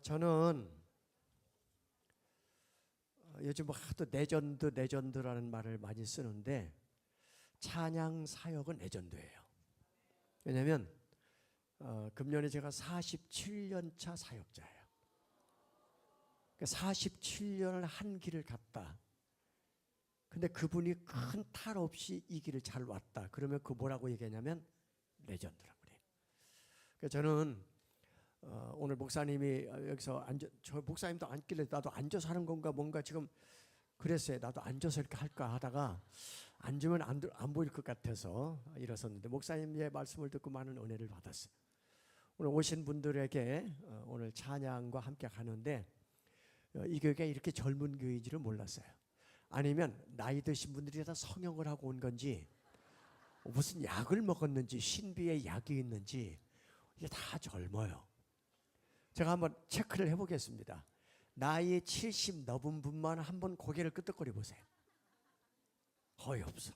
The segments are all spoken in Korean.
저는 요즘 하도 레전드라는 말을 많이 쓰는데 찬양 사역은 레전드예요. 왜냐하면 금년에 제가 47년 차 사역자예요. 47년을 한 길을 갔다. 근데 그분이 큰 탈 없이 이 길을 잘 왔다. 그러면 그 뭐라고 얘기하냐면 레전드라고 그래요. 그래서 저는 오늘 목사님이 여기서 저 목사님도 앉길래 나도 앉아서 하는 건가 뭔가 지금 그랬어요. 나도 앉아서 이렇게 할까 하다가 앉으면 안 보일 것 같아서 일어섰는데 목사님의 말씀을 듣고 많은 은혜를 받았어요. 오늘 오신 분들에게 오늘 찬양과 함께 가는데 이 교회가 이렇게 젊은 교회인지를 몰랐어요. 아니면 나이 드신 분들이 다 성형을 하고 온 건지 무슨 약을 먹었는지 신비의 약이 있는지 이게 다 젊어요. 제가 한번 체크를 해보겠습니다. 나이 70 넘은 분만 한번 고개를 끄덕거려 보세요. 거의 없어.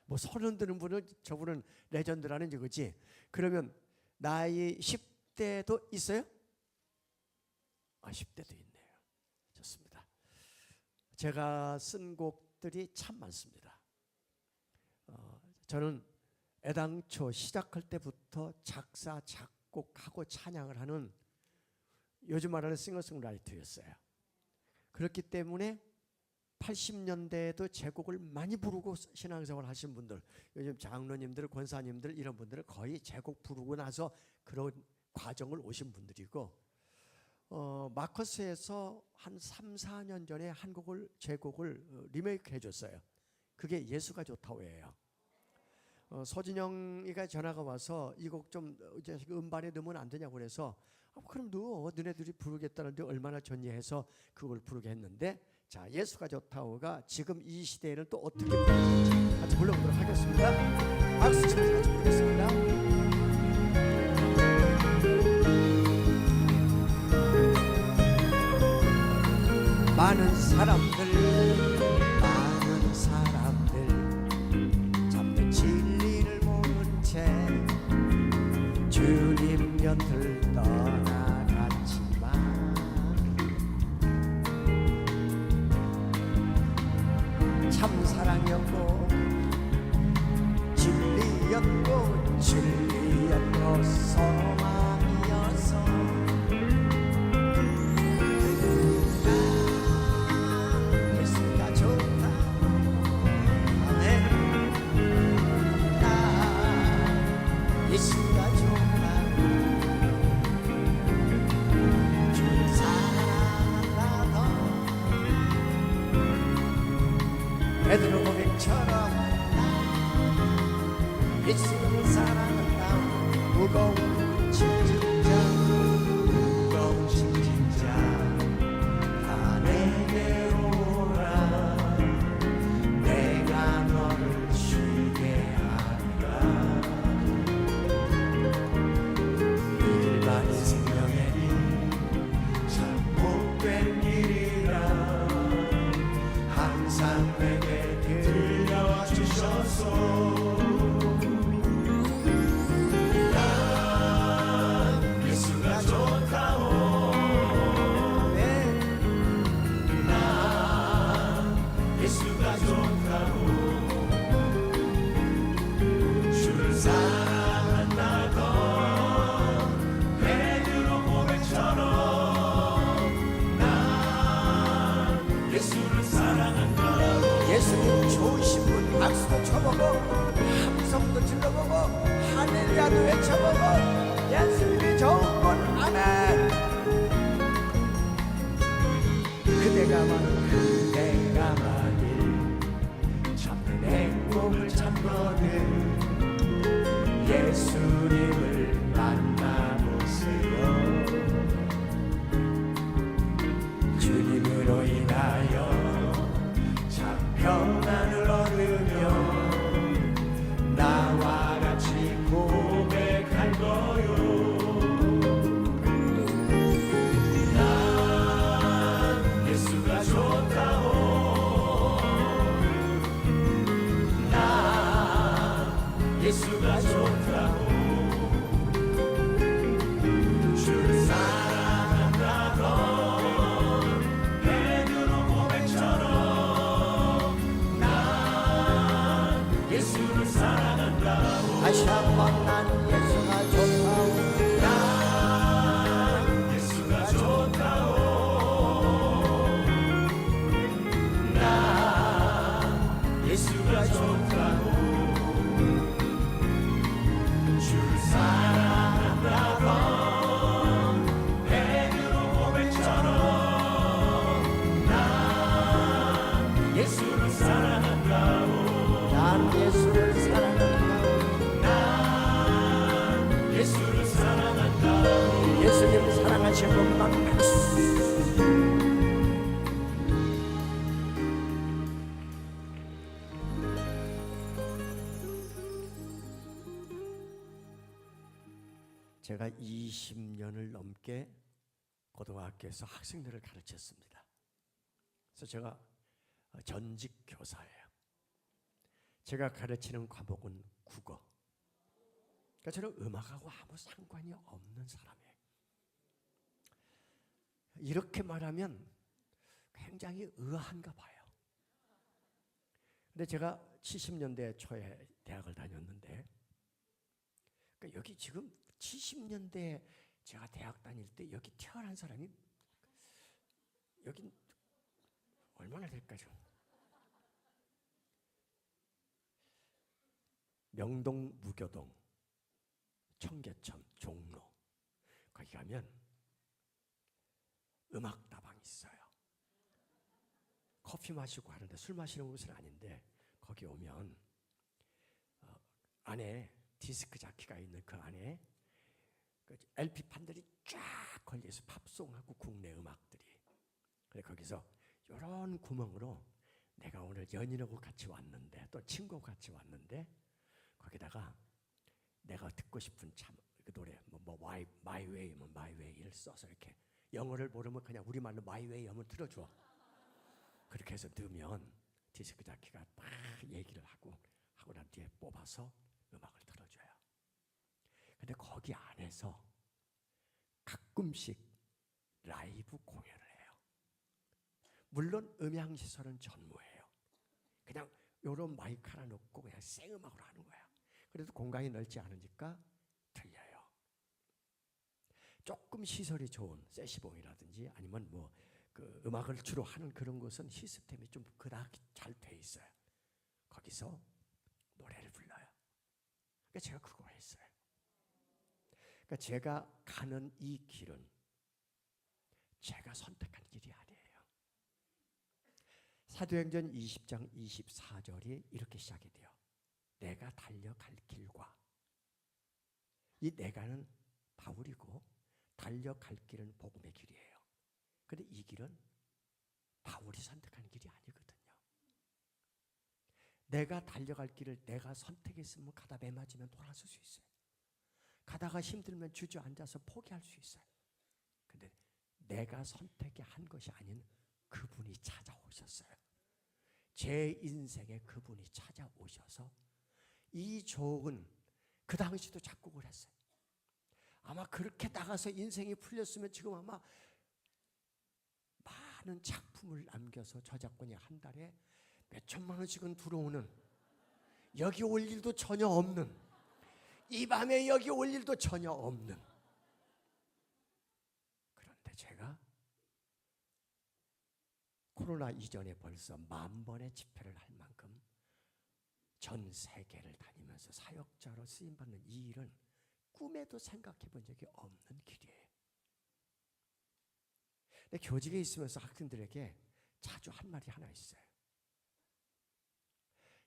뭐 30 드는 분은 저분은 레전드라는 거지. 그러면 나이 10대도 있어요? 10대도 있네요. 좋습니다. 제가 쓴 곡들이 참 많습니다. 저는 애당초 시작할 때부터 작사, 작곡하고 찬양을 하는 요즘 말하는 싱어송라이터였어요. 그렇기 때문에 80년대에도 제곡을 많이 부르고 신앙생활 하신 분들, 요즘 장로님들, 권사님들 이런 분들은 거의 제곡 부르고 나서 그런 과정을 오신 분들이고 마커스에서 한 3, 4년 전에 한 곡을 제곡을 리메이크 해줬어요. 그게 예수가 좋다고예요. 서진영이가 전화가 와서 이 곡 좀 음반에 넣으면 안 되냐고 그래서 그럼 너네들이 부르겠다는데 얼마나 좋니 해서 그걸 부르게 했는데 자 예수가 좋다고가 지금 이 시대에는 또 어떻게 부르는지 같이 불러보도록 하겠습니다. 박수 치면서 같이 부르겠습니다. 많은 사람들 참된 진리를 모른 채 주님 곁을 떠나갔지만 참 사랑이었고 진리였고 소망이었어. 베드로 고백처럼 예수를 사랑한다. 무거운 짐진자 다 내게 오라. 내가 너를 쉬게 하리라. 일반 생명에는 참 못된 일이라 항상 내게 들려와 주셔서 난 예수가 좋다오. 난 예수가 좋다오. 주를 사랑한다던 베드로 고백처럼 난 예수를 사랑한다. 예수님 좋으신 분 박수도 쳐보고 함성도 질러보고 할렐루야도 외쳐보고 예수님이 좋은 분 아멘. 그대가 만일 참된 행복을 찾거든 예수님을 만나보세요. 주님으로 인하여 평안을 얻으며 나와 같이 고백할 거요. 난 예수가 좋아. 것만 제가 20년을 넘게 고등학교에서 학생들을 가르쳤습니다. 그래서 제가 전직 교사예요. 제가 가르치는 과목은 국어. 그러니까 저는 음악하고 아무 상관이 없는 사람이에요. 이렇게 말하면 굉장히 의아한가 봐요. 근데 제가 70년대 초에 대학을 다녔는데, 그러니까 여기 지금 70년대에 제가 대학 다닐 때 여기 태어난 사람이 여기 얼마나 될까요? 명동, 무교동, 청계천, 종로 거기 가면 음악다방이 있어요. 커피 마시고 하는데, 술 마시는 곳은 아닌데 거기 오면 안에 디스크 자키가 있는 그 안에 그 LP판들이 쫙 걸려서 팝송하고 국내 음악들이. 그래 거기서 이런 구멍으로 내가 오늘 연인하고 같이 왔는데, 또 친구하고 같이 왔는데, 거기다가 내가 듣고 싶은 참 그 노래 마이 웨이 마이 웨이를 써서 이렇게, 영어를 모르면 그냥 우리말로 마이 웨이 하면 틀어줘. 그렇게 해서 넣으면 디스크 자키가 막 얘기를 하고 난 뒤에 뽑아서 음악을 틀어줘요. 근데 거기 안에서 가끔씩 라이브 공연을 해요. 물론 음향시설은 전무해요. 그냥 요런 마이크 하나 놓고 그냥 생음악으로 하는 거야. 그래도 공간이 넓지 않으니까 들려요. 조금 시설이 좋은 세시봉이라든지 아니면 뭐 그 음악을 주로 하는 그런 곳은 시스템이 좀 그닥 잘 돼 있어요. 거기서 노래를 불러요. 그러니까 제가 그거 했어요. 그러니까 제가 가는 이 길은 제가 선택한 길이 아니에요. 사도행전 20장 24절이 이렇게 시작이 돼요. 내가 달려갈 길과, 이 내가는 바울이고 달려갈 길은 복음의 길이에요. 그런데 이 길은 바울이 선택한 길이 아니거든요. 내가 달려갈 길을 내가 선택했으면 가다 매 맞으면 돌아설 수 있어요. 가다가 힘들면 주저앉아서 포기할 수 있어요. 근데 내가 선택한 것이 아닌 그분이 찾아오셨어요. 제 인생에 그분이 찾아오셔서 이 좋은, 그 당시도 작곡을 했어요. 아마 그렇게 나가서 인생이 풀렸으면 지금 아마 많은 작품을 남겨서 저작권이 한 달에 몇 천만 원씩은 들어오는, 여기 올 일도 전혀 없는, 이 밤에 여기 올 일도 전혀 없는. 그런데 제가 코로나 이전에 벌써 10,000번의 집회를 할 만큼 전 세계를 다니면서 사역자로 쓰임받는 이 일은 꿈에도 생각해 본 적이 없는 길이에요. 근데 교직에 있으면서 학생들에게 자주 한 말이 하나 있어요.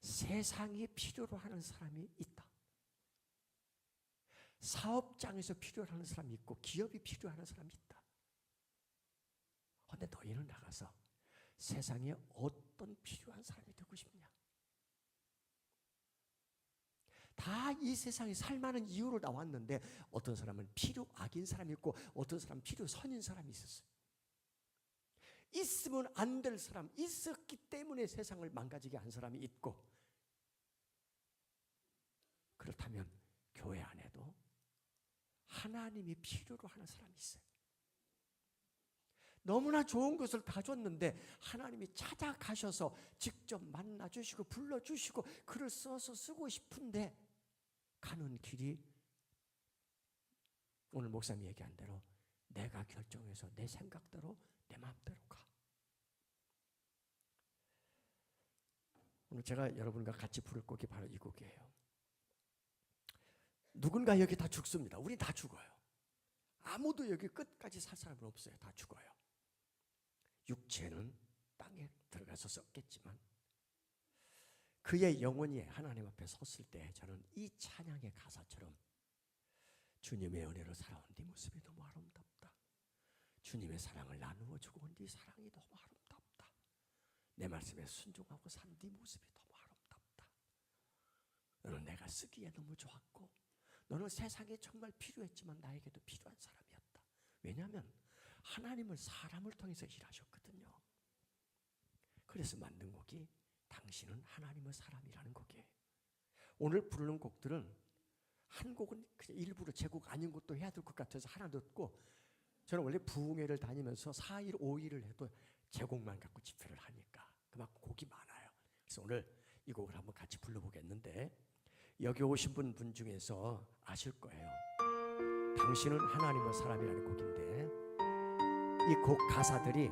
세상이 필요로 하는 사람이 있다. 사업장에서 필요로 하는 사람이 있고 기업이 필요로 하는 사람이 있다. 그런데 너희는 나가서 세상에 어떤 필요한 사람이 되고 싶냐? 다 이 세상에 살만한 이유로 나왔는데, 어떤 사람은 필요 악인 사람이 있고 어떤 사람은 필요 선인 사람이 있었어요. 있으면 안 될 사람, 있었기 때문에 세상을 망가지게 한 사람이 있고, 그렇다면 교회 안에도 하나님이 필요로 하는 사람이 있어요. 너무나 좋은 것을 다 줬는데 하나님이 찾아가셔서 직접 만나주시고 불러주시고 글을 써서 쓰고 싶은데 가는 길이 오늘 목사님이 얘기한 대로 내가 결정해서 내 생각대로 내 마음대로 가. 오늘 제가 여러분과 같이 부를 곡이 바로 이 곡이에요. 누군가 여기 다 죽습니다. 우리 다 죽어요. 아무도 여기 끝까지 살 사람은 없어요. 다 죽어요. 육체는 땅에 들어가서 썩겠지만 그의 영혼이 하나님 앞에 섰을 때 저는 이 찬양의 가사처럼 주님의 은혜로 살아온 네 모습이 너무 아름답다. 주님의 사랑을 나누어 주고 네 사랑이 너무 아름답다. 내 말씀에 순종하고 산 네 모습이 너무 아름답다. 너는 내가 쓰기에 너무 좋았고 너는 세상에 정말 필요했지만 나에게도 필요한 사람이었다. 왜냐하면 하나님은 사람을 통해서 일하셨거든요. 그래서 만든 곡이 당신은 하나님의 사람이라는 곡이에요. 오늘 부르는 곡들은 한 곡은 그냥 일부러 제 곡 아닌 것도 해야 될 것 같아서 하나 넣고, 저는 원래 부흥회를 다니면서 4일 5일을 해도 제 곡만 갖고 집회를 하니까 그만큼 곡이 많아요. 그래서 오늘 이 곡을 한번 같이 불러보겠는데, 여기 오신 분 중에서 아실 거예요. 당신은 하나님의 사람이라는 곡인데 이 곡 가사들이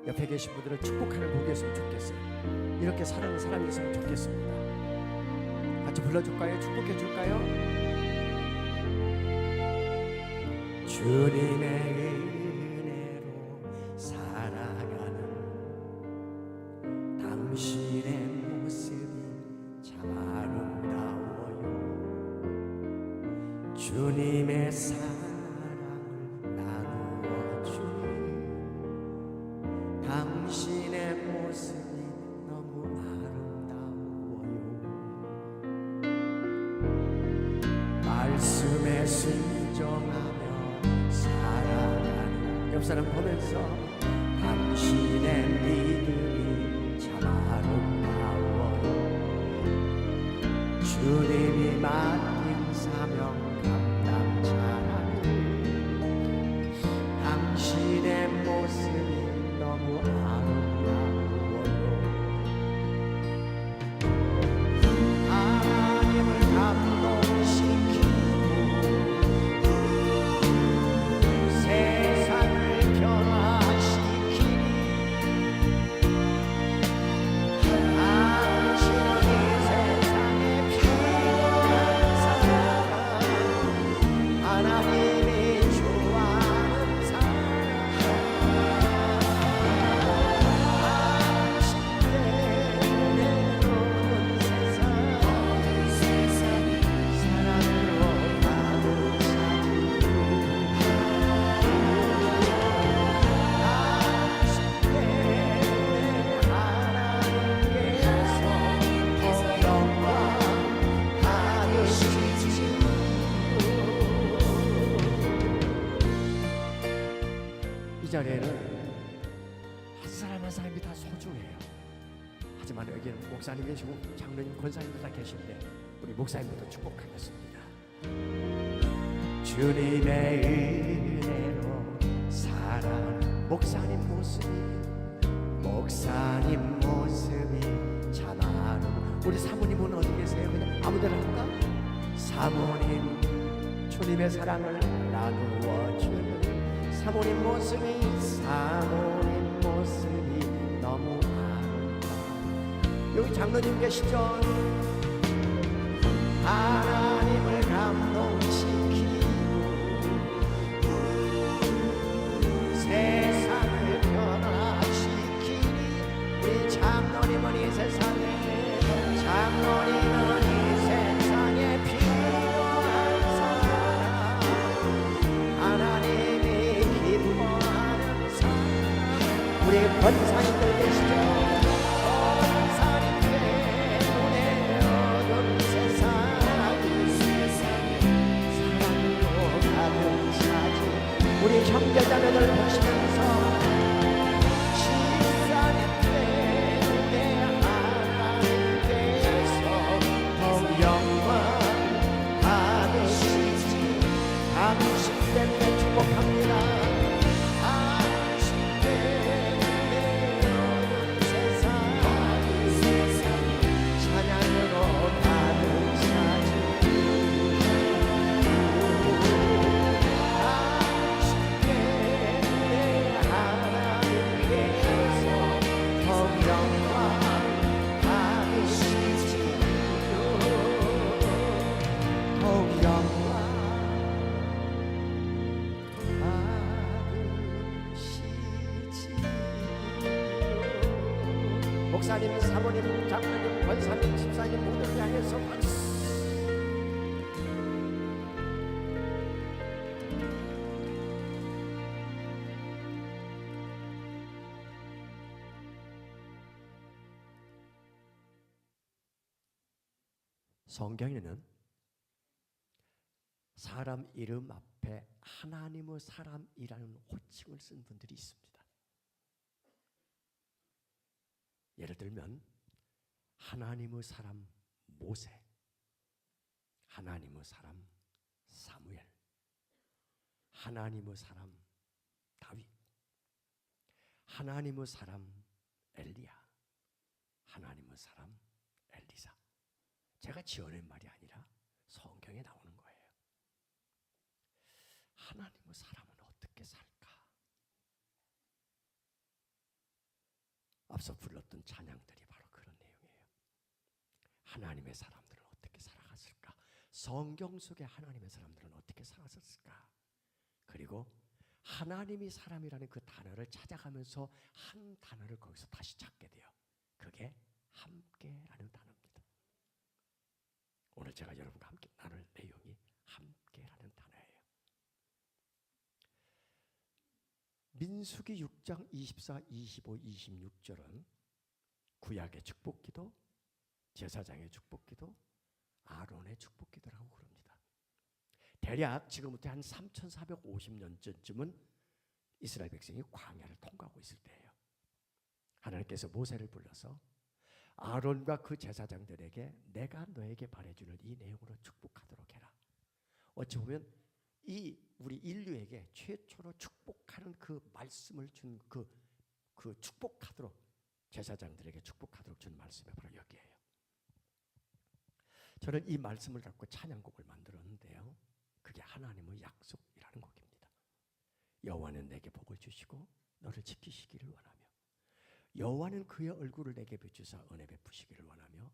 옆에 계신 분들은 축복하는 곡이었으면 좋겠어요. 이렇게 사랑하는 사람이었으면 좋겠습니다. 같이 불러줄까요? 축복해 줄까요? 주님의 은혜로 살아가는 당신의 모습이 참 아름다워요. 주님의 사랑을 나누어 주니 당신의 모습이 너무 아름다워요. 말씀에 순종하며 살아가는 옆 사람 보면서 당신의 믿음이 참 아름다워요. 주님이 맡긴 사명 감당 잘하니 당신의 모습이 너무 아름다워요. 하나님을 감동시키고 세상을 변화시키니 당신은 이 세상에 필요한 사람, 하나님이 좋아하는 사람, 당신 때문에 모든 세상이 사랑으로 가득 이 자리에는 한 사람 한 사람이 다 소중해요. 하지만 여기는 목사님 계시고 장로님, 권사님도 다 계신데 우리 목사님부터 축복하겠습니다. 주님의 은혜로 살아가는 목사님 모습이 참 아름. 우리 사모님은 어디 계세요? 그냥 아무데나 할까? 사모님, 주님의 사랑을 나누어 주는 사모님 모습이 너무 아름다워. 여기 장로님 계시죠? 하나님을 감동시키고 세상을 변화시키니 우리 장로님은 이 세상에 필요한 사람, 하나님이 기뻐하는 사람. 우리 권사님들 계시죠? 권사님 때문에 어두운 세상이 사랑으로 가득 차지. 우리 형제자매들 보시면서 집사님 때문에 하나님께서 더욱 영광 받으시지. 당신 때문에 축복합니다. 당신 때문에 어두운 세상이 찬양으로 가득 차지. 당신 때문에 하나님께서 더욱 영광 받으시지. 더욱 영광 목사님, 사모님, 장로님, 권사님, 집사님 모두를 향해서 박수. 성경에는 사람 이름 앞에 하나님의 사람이라는 호칭을 쓴 분들이 있습니다. 예를 들면 하나님의 사람 모세, 하나님의 사람 사무엘, 하나님의 사람 다윗, 하나님의 사람 엘리야, 하나님의 사람 엘리사. 제가 지어낸 말이 아니라 성경에 나오는 거예요. 하나님의 사람은 어떻게 살까? 앞서 불렀던 찬양들이 바로 그런 내용이에요. 하나님의 사람들은 어떻게 살아갔을까? 성경 속의 하나님의 사람들은 어떻게 살았을까? 그리고 하나님이 사람이라는 그 단어를 찾아가면서 한 단어를 거기서 다시 찾게 돼요. 그게 함께라는 단어입니다. 오늘 제가 여러분과 함께 나눌 내용이 함께라는 단어예요. 민수기 6장 24, 25, 26절은 구약의 축복기도, 제사장의 축복기도, 아론의 축복기도라고 그럽니다. 대략 지금부터 한 3450년 전쯤은 이스라엘 백성이 광야를 통과하고 있을 때예요. 하나님께서 모세를 불러서 아론과 그 제사장들에게 내가 너에게 말해주는 이 내용으로 축복하도록 해라. 어찌 보면 이 우리 인류에게 최초로 축복하는 그 말씀을 준 그 축복하도록, 제사장들에게 축복하도록 준 말씀이 바로 여기에요. 저는 이 말씀을 갖고 찬양곡을 만들었는데요. 그게 하나님의 약속이라는 곡입니다. 여호와는 내게 복을 주시고 너를 지키시기를 원하며, 여호와는 그의 얼굴을 내게 비추사 은혜 베푸시기를 원하며,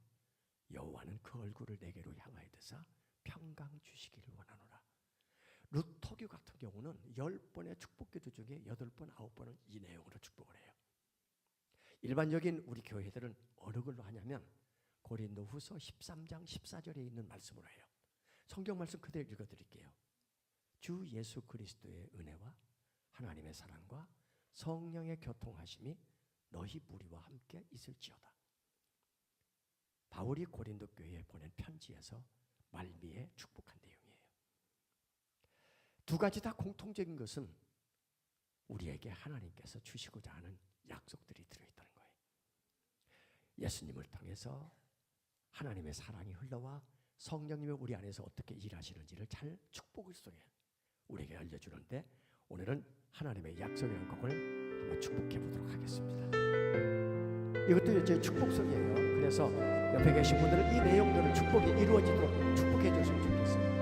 여호와는 그 얼굴을 내게로 향하여 드사 평강 주시기를 원하노라. 루터교 같은 경우는 10번의 축복기도 중에 8번, 9번은 이 내용으로 축복을 해요. 일반적인 우리 교회들은 어느 걸로 하냐면 고린도후서 13장 14절에 있는 말씀으로 해요. 성경 말씀 그대로 읽어드릴게요. 주 예수 그리스도의 은혜와 하나님의 사랑과 성령의 교통하심이 너희 무리와 함께 있을지어다. 바울이 고린도 교회에 보낸 편지에서 말미에 축복한 내용이에요. 두 가지 다 공통적인 것은 우리에게 하나님께서 주시고자 하는 약속들이 들어있다는 거예요. 예수님을 통해서 하나님의 사랑이 흘러와 성령님이 우리 안에서 어떻게 일하시는지를 잘 축복을 속에 우리에게 알려주는데, 오늘은 하나님의 약속이라는 곡을 한번 축복해 보도록 하겠습니다. 이것도 이제 축복성이에요. 그래서 옆에 계신 분들은 이 내용들을 축복이 이루어지도록 축복해 줬으면 좋겠어요.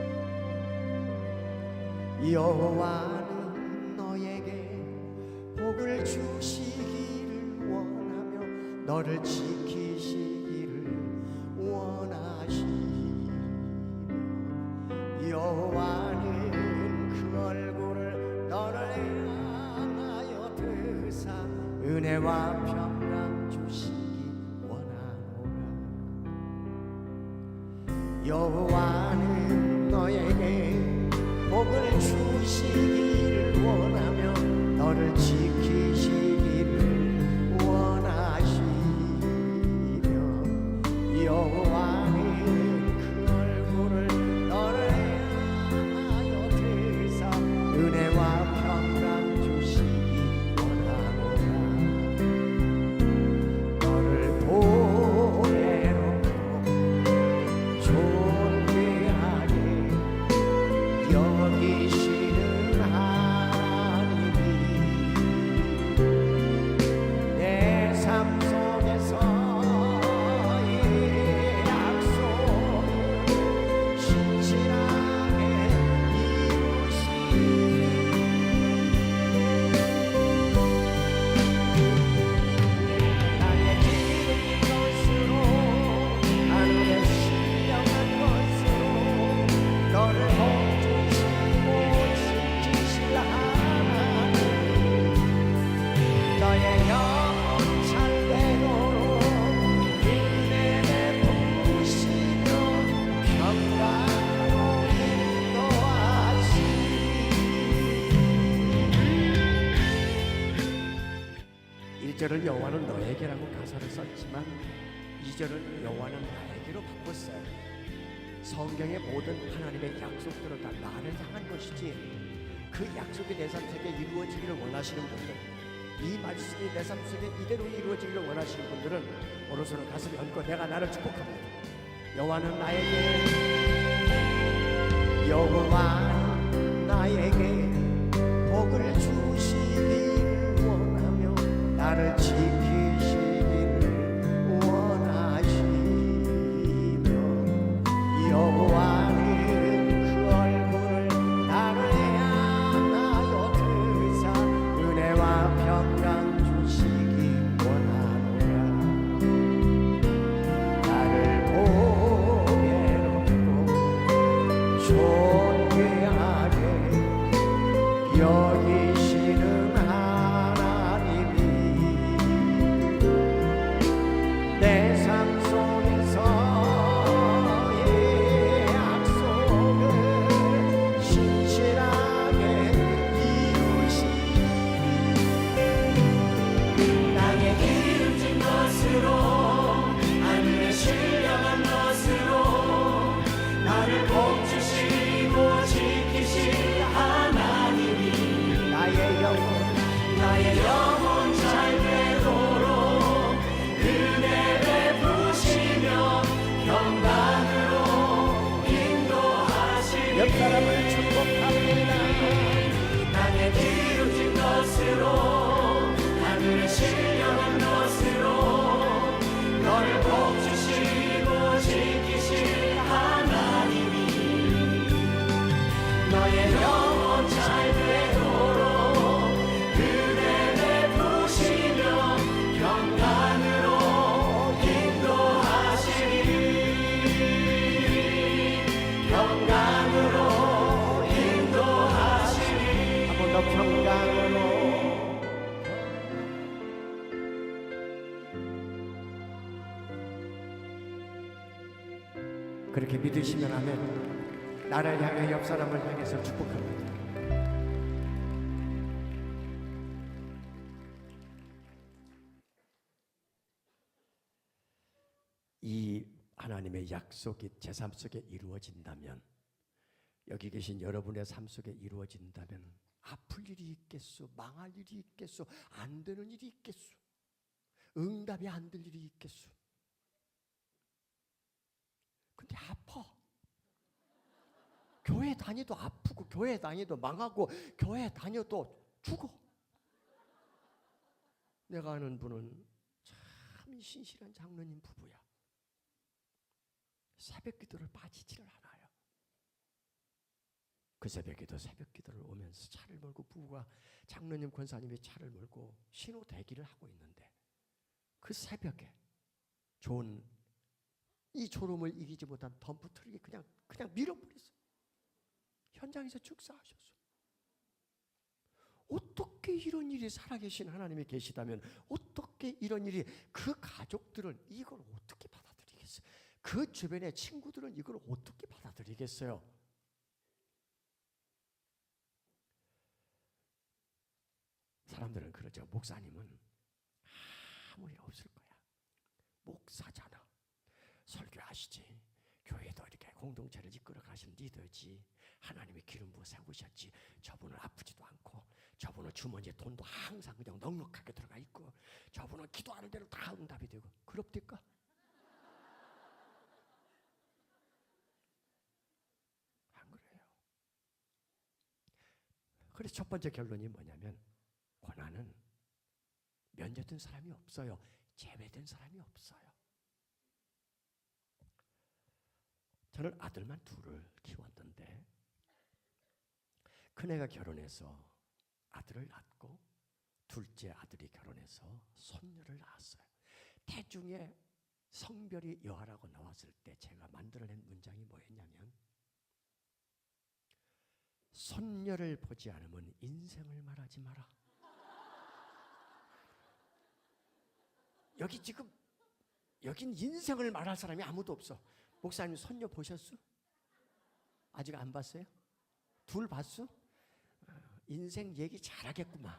여호와는 너에게 복을 주시기를 원하며 너를 지키시기를 원하시며, 여호와는 그 얼굴을 너를 향하여 드사 은혜와 평강 주시기 원하노라. 여호와는 너에게 복을 주시기를 원하며 너를 지키시기를 원하시며, 여호와는 그 얼굴을 너를 향하여 드사 은혜와 평강 주시기 원하노라. 너를 보혜롭고 존귀하게 여기시는 하나님이 내 삶 속에서의 약속을 신실하게 이루시니, 나의 기름 것으로 하늘의 신령한 것으로 너를 너의 영원 찬대로로 은혜 베푸시며 평강으로 인도하시니. 1절을 여호와는 너에게라고 가사를 썼지만 2절은 여호와는 나에게로 바꿨어요. 성경의 모든 하나님의 약속들은 다 나를 향한 것이지, 그 약속이 내 삶 속에 이루어지기를 원하시는 분들, 이 말씀이 내 삶 속에 이대로 이루어지기를 원하시는 분들은 오른손을 가슴에 얹고 내가 나를 축복합니다. 여호와는 나에게 복을 주시길 원하며 나를 지키시길 원하시며, 여호와는 그 얼굴을 나를 향하여 드사 은혜와 평강 주시길 원하노라. 나를 보배롭고 존귀하게 여기시는 하나님이 내 삶 속에서의 약속을 신실하게 이루시니, 땅에 기름진 것으로 하늘에 신령한 것으로 나를 복주시고 지키실 하나님이 나의 영혼 잘 되도록 은혜 베푸시며 평강으로 인도하시니, 옆 사람을 축복합니다. 땅에 기름진 것으로 하늘에 신령한 것으로 너를 복주시고 지키실 하나님이 너의 영혼 잘 되도록 은혜 베푸시며 평강으로 인도하시니, 평강으로 인도하시니. 한 번 더 평강으로. 그렇게 믿으시면 아멘. 나를 향해 옆 사람을 향해서 축복합니다. 이 하나님의 약속이 제 삶 속에 이루어진다면, 여기 계신 여러분의 삶 속에 이루어진다면 아플 일이 있겠소, 망할 일이 있겠소, 안 되는 일이 있겠소, 응답이 안 될 일이 있겠소. 근데 아파. 교회 다니도 아프고, 교회 다니도 망하고, 교회 다녀도 죽어. 내가 아는 분은 참 신실한 장로님 부부야. 새벽 기도를 빠지지를 않아요. 그 새벽에도 새벽 기도를 오면서 차를 몰고, 부부가 장로님 권사님이 차를 몰고 신호 대기를 하고 있는데, 그 새벽에 좋은 이 졸음을 이기지 못한 덤프 트럭이 그냥 밀어버렸어요. 현장에서 축사하셨어. 어떻게 이런 일이 살아계신 하나님이 계시다면, 어떻게 이런 일이, 그 가족들은 이걸 어떻게 받아들이겠어요? 그 주변의 친구들은 이걸 어떻게 받아들이겠어요? 사람들은 그러죠. 목사님은 아무 일 없을 거야. 목사잖아. 설교하시지. 교회도 이렇게 공동체를 이끌어 가시는 리더지. 하나님이 기름 부어 세우셨지. 저분은 아프지도 않고, 저분은 주머니에 돈도 항상 그냥 넉넉하게 들어가 있고, 저분은 기도하는 대로 다 응답이 되고. 그럽니까? 안 그래요. 그래서 첫 번째 결론이 뭐냐면, 고난은 면제된 사람이 없어요. 제외된 사람이 없어요. 저는 아들만 둘을 키웠는데, 큰애가 결혼해서 아들을 낳고, 둘째 아들이 결혼해서 손녀를 낳았어요. 태중에 성별이 여하라고 나왔을 때 제가 만들어낸 문장이 뭐였냐면, 손녀를 보지 않으면 인생을 말하지 마라. 여기 지금, 여긴 인생을 말할 사람이 아무도 없어. 목사님 손녀 보셨어? 아직 안 봤어요? 둘 봤어? 인생 얘기 잘하겠구만.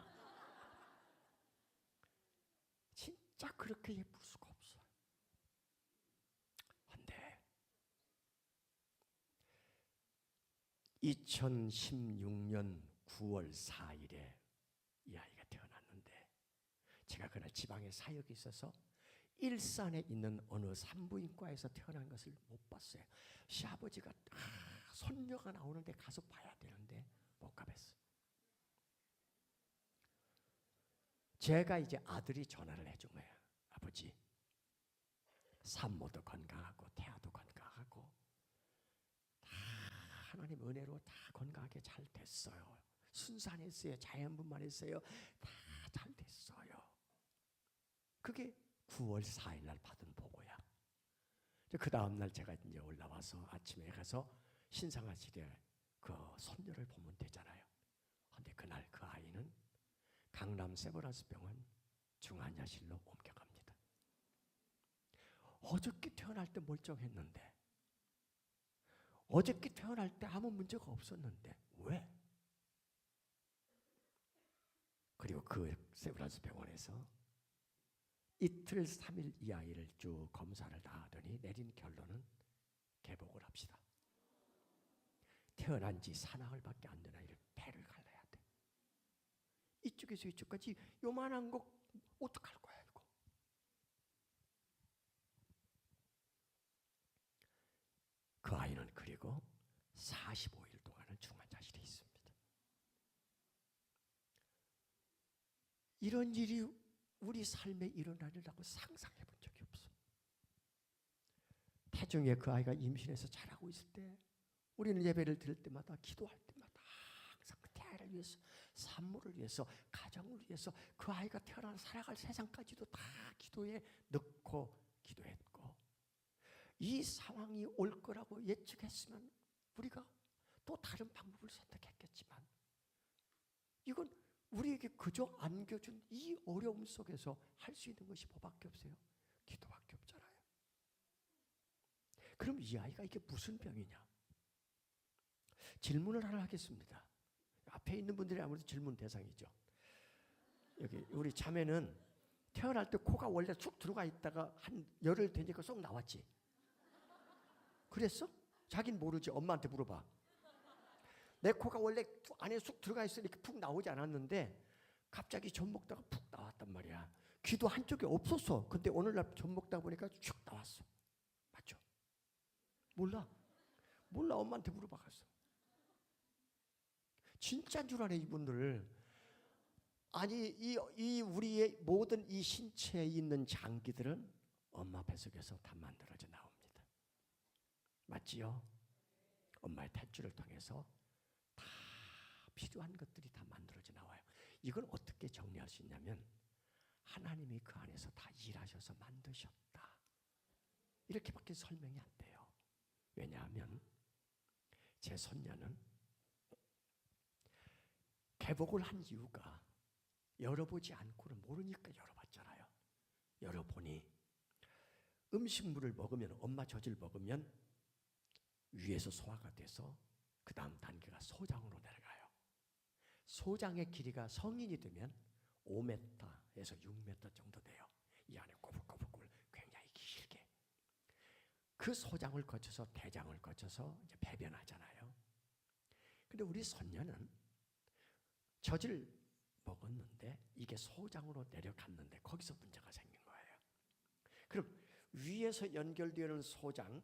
진짜 그렇게 예쁠 수가 없어. 근데 2016년 9월 4일에 이 아이가 태어났는데 제가 그날 지방에 사역이 있어서 일산에 있는 어느 산부인과에서 태어난 것을 못 봤어요. 시아버지가 손녀가 나오는데 가서 봐야 되는데 못 가봤어요. 제가 이제 아들이 전화를 해준 거예요. 아버지, 산모도 건강하고 태아도 건강하고 다 하나님 은혜로 다 건강하게 잘 됐어요. 순산했어요. 자연분만 했어요. 다 잘 됐어요. 그게 9월 4일 날 받은 보고야. 그 다음 날 제가 이제 올라와서 아침에 가서 신상아실에 그 손녀를 보면 되잖아요. 근데 그날 그 아이는 강남 세브란스 병원 중환자실로 옮겨갑니다. 어저께 태어날 때 멀쩡했는데, 어저께 태어날 때 아무 문제가 없었는데 왜? 그리고 그 세브란스 병원에서 이틀 3일 이 아이를 쭉 검사를 다 하더니 내린 결론은 개복을 합시다. 태어난 지 사나흘밖에 안 된 아이를 폐를 갈라야 돼. 이쪽에서 이쪽까지 요만한 거 어떡할 거야 이거. 그 아이는 그리고 45일 동안은 중환자실에 있습니다. 이런 일이 우리 삶에 일어나리라고 상상해 본 적이 없어. 태중에 그 아이가 임신해서 자라고 있을 때 우리는 예배를 드릴 때마다 기도할 때마다 항상 그 태아를 위해서, 산모를 위해서, 가정을 위해서, 그 아이가 태어나 살아갈 세상까지도 다 기도에 넣고 기도했고, 이 상황이 올 거라고 예측했으면 우리가 또 다른 방법을 선택했겠지만 이건 우리에게 그저 안겨준 이 어려움 속에서 할 수 있는 것이 뭐밖에 없어요? 기도밖에 없잖아요. 그럼 이 아이가 이게 무슨 병이냐? 질문을 하나 하겠습니다. 앞에 있는 분들이 아무래도 질문 대상이죠. 여기 우리 자매는 태어날 때 코가 원래 쑥 들어가 있다가 한 열흘 되니까 쏙 나왔지? 그랬어? 자긴 모르지. 엄마한테 물어봐. 내 코가 원래 안에 쑥 들어가 있으니 이렇게 푹 나오지 않았는데 갑자기 젖 먹다가 푹 나왔단 말이야. 귀도 한쪽에 없었어. 근데 오늘날 젖 먹다 보니까 쭉 나왔어. 맞죠? 몰라. 엄마한테 물어봐 갔어. 진짜인 줄 아네 이분들. 아니 이 우리의 모든 이 신체에 있는 장기들은 엄마 뱃속에서 다 만들어져 나옵니다. 맞지요? 엄마의 탯줄을 통해서 다 필요한 것들이 다 만들어져 나와요. 이걸 어떻게 정리할 수 있냐면 하나님이 그 안에서 다 일하셔서 만드셨다. 이렇게밖에 설명이 안 돼요. 왜냐하면 제 손녀는 개복을 한 이유가 열어보지 않고는 모르니까 열어봤잖아요. 열어보니 음식물을 먹으면, 엄마 젖을 먹으면 위에서 소화가 돼서 그 다음 단계가 소장으로 내려가요. 소장의 길이가 성인이 되면 5m에서 6m 정도 돼요. 이 안에 꼬불꼬불꼬불 굉장히 길게. 그 소장을 거쳐서 대장을 거쳐서 이제 배변하잖아요. 근데 우리 손녀는 젖을 먹었는데 이게 소장으로 내려갔는데 거기서 문제가 생긴 거예요. 그럼 위에서 연결되는 소장,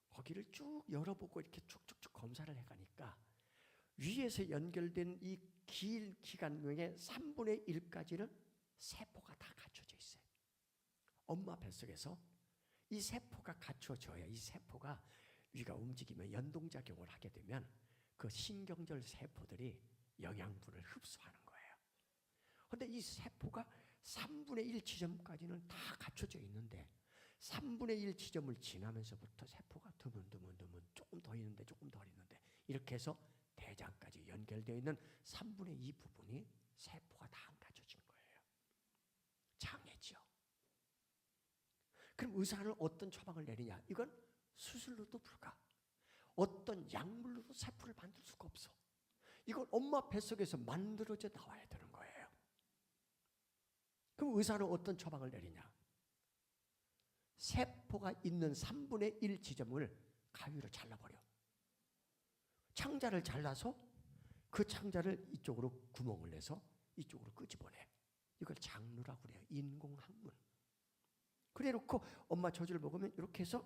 거기를 쭉 열어보고 이렇게 쭉쭉쭉 검사를 해가니까 위에서 연결된 이 길 기간 중에 3분의 1까지는 세포가 다 갖춰져 있어요. 엄마 뱃속에서 이 세포가 갖춰져야 이 세포가 위가 움직이면 연동작용을 하게 되면 그 신경절 세포들이 영양분을 흡수하는 거예요. 그런데 이 세포가 3분의 1 지점까지는 다 갖춰져 있는데 3분의 1 지점을 지나면서부터 세포가 드문드문 조금 더 있는데 조금 더 있는데 이렇게 해서 대장까지 연결되어 있는 3분의 2 부분이 세포가 다 안 갖춰진 거예요. 장애죠. 그럼 의사는 어떤 처방을 내리냐? 이건 수술로도 불가. 어떤 약물로도 세포를 만들 수가 없어. 이건 엄마 뱃속에서 만들어져 나와야 되는 거예요. 그럼 의사는 어떤 처방을 내리냐? 세포가 있는 3분의 1 지점을 가위로 잘라버려. 창자를 잘라서 그 창자를 이쪽으로 구멍을 내서 이쪽으로 끄집어내. 이걸 장루라고 그래요. 인공항문. 그래 놓고 엄마 젖을 먹으면 이렇게 해서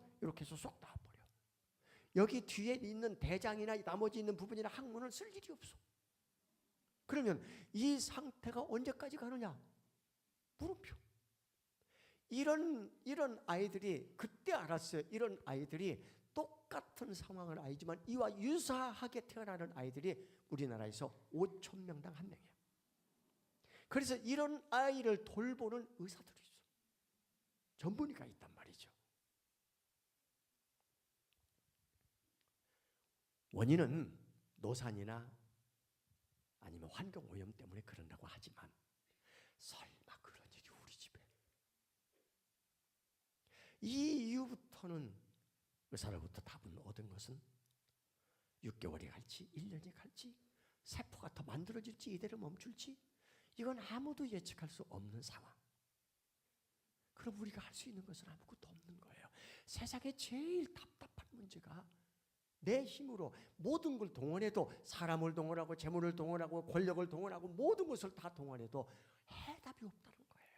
쏙 나와버려. 여기 뒤에 있는 대장이나 나머지 있는 부분이나 항문을 쓸 일이 없어. 그러면 이 상태가 언제까지 가느냐? 물음표. 이런 아이들이 그때 알았어요. 이런 아이들이 똑같은 상황을 알지만 이와 유사하게 태어나는 아이들이 우리나라에서 5천 명당 1명이에요. 그래서 이런 아이를 돌보는 의사들이 있어. 전문의가 있단 말이죠. 원인은 노산이나 아니면 환경오염 때문에 그런다고 하지만 설마 그런 일이 우리 집에. 이 이후부터는 의사로부터 답을 얻은 것은 6개월이 갈지 1년이 갈지 세포가 더 만들어질지 이대로 멈출지 이건 아무도 예측할 수 없는 상황. 그럼 우리가 할 수 있는 것은 아무것도 없는 거예요. 세상에 제일 답답한 문제가 내 힘으로 모든 걸 동원해도 사람을 동원하고 재물을 동원하고 권력을 동원하고 모든 것을 다 동원해도 해답이 없다는 거예요.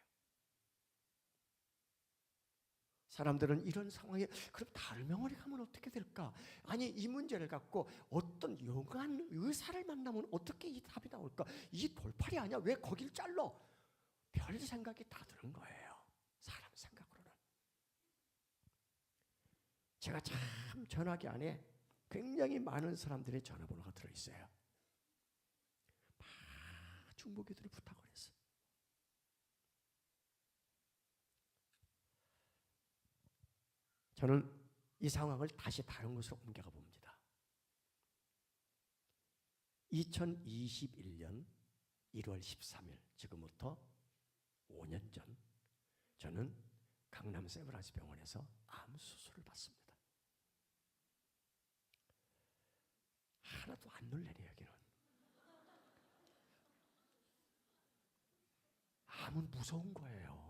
사람들은 이런 상황에 그럼 다른 병원에 가면 어떻게 될까? 아니 이 문제를 갖고 어떤 용한 의사를 만나면 어떻게 이 답이 나올까? 이 돌팔이 아니야? 왜 거길 잘라? 별 생각이 다 드는 거예요. 사람 생각으로는. 제가 참 전화기 안에 굉장히 많은 사람들의 전화번호가 들어있어요. 막 중보기도를 부탁을 했어요. 저는 이 상황을 다시 다른 곳으로 옮겨가 봅니다. 2021년 1월 13일 지금부터 5년 전 저는 강남 세브란스 병원에서 암 수술을 받습니다. 하나도 안 놀래네 여기는. 암은 무서운 거예요.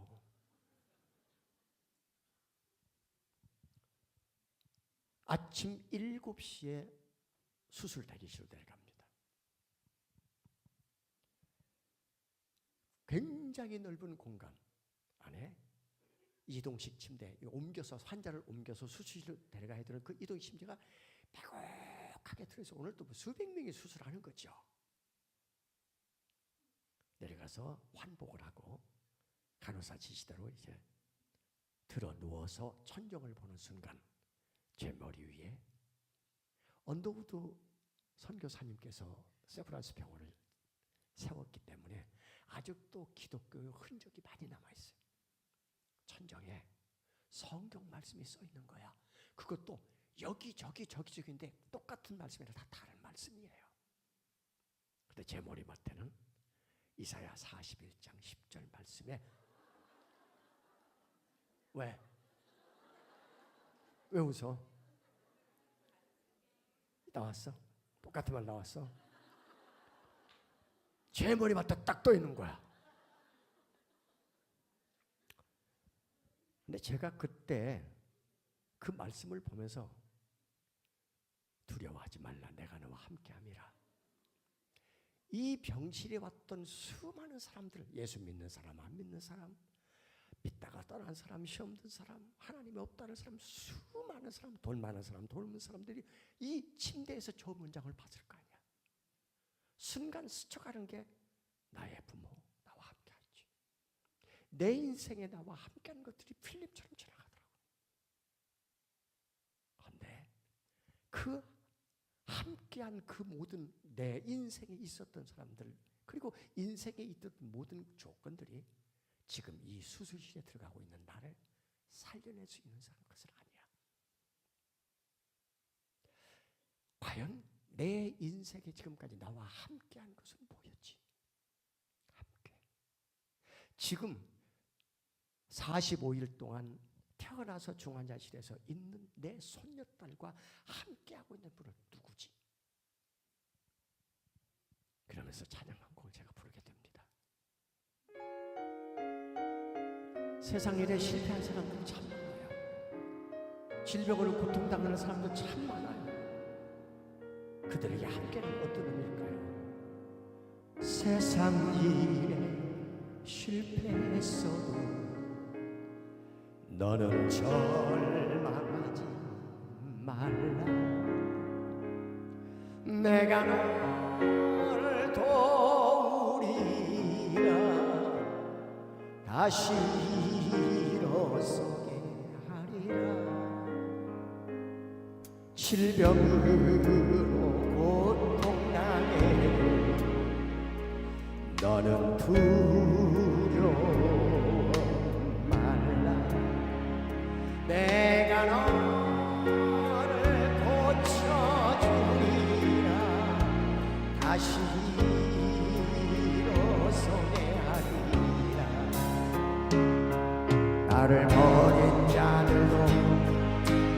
아침 7시에 수술 대기실로 내려갑니다. 굉장히 넓은 공간 안에 이동식 침대, 옮겨서 환자를 옮겨서 수술실로 데려가야 되는 그 이동식 침대가 빼곡하게 들어서 오늘 또 수백 명이 수술하는 거죠. 내려가서 환복을 하고 간호사 지시대로 이제 들어 누워서 천정을 보는 순간 제 머리 위에 언더우드 선교사님께서 세브란스 병원을 세웠기 때문에 아직도 기독교의 흔적이 많이 남아있어요. 천정에 성경 말씀이 써 있는 거야. 그것도 여기저기인데 똑같은 말씀이라 다 다른 말씀이에요. 근데 제 머리맡에는 이사야 41장 10절 말씀에 왜 웃어? 나왔어? 똑같은 말 나왔어? 제 머리맡에 딱 떠 있는 거야. 근데 제가 그때 그 말씀을 보면서 두려워하지 말라 내가 너와 함께함이라. 이 병실에 왔던 수많은 사람들, 예수 믿는 사람, 안 믿는 사람, 믿다가 떠난 사람, 시험 든 사람, 하나님이 없다는 사람, 수많은 사람, 돈 많은 사람, 돈 없는 사람들이 이 침대에서 저 문장을 봤을 거 아니야. 순간 스쳐가는 게 나의 부모, 나와 함께하지. 내 인생에 나와 함께하는 것들이 필름처럼 지나가더라고. 그런데 그 함께한 그 모든 내 인생에 있었던 사람들 그리고 인생에 있던 모든 조건들이 지금 이 수술실에 들어가고 있는 나를 살려낼 수 있는 것은 아니야. 과연 내 인생에 지금까지 나와 함께한 것은 뭐였지? 함께. 지금 45일 동안 태어나서 중환자실에서 있는 내 손녀딸과 함께하고 있는 분은 누구지? 그러면서 찬양 한 곡을 제가 부르게 됩니다. 세상 일에 실패한 사람들 참 많아요. 질병으로 고통당하는 사람도 참 많아요. 그 그들에게 함께는 어떤 의미일까요? 세상 일에 실패했어도 너는 절망하지 말라. 내가 너를 도우리라. 다시 일어서게 하리라. 질병으로 고통당해도 너는 두려워 말라. 내가 너를 고쳐주리라. 다시 일어서게 하리라. 나를 버린 자들도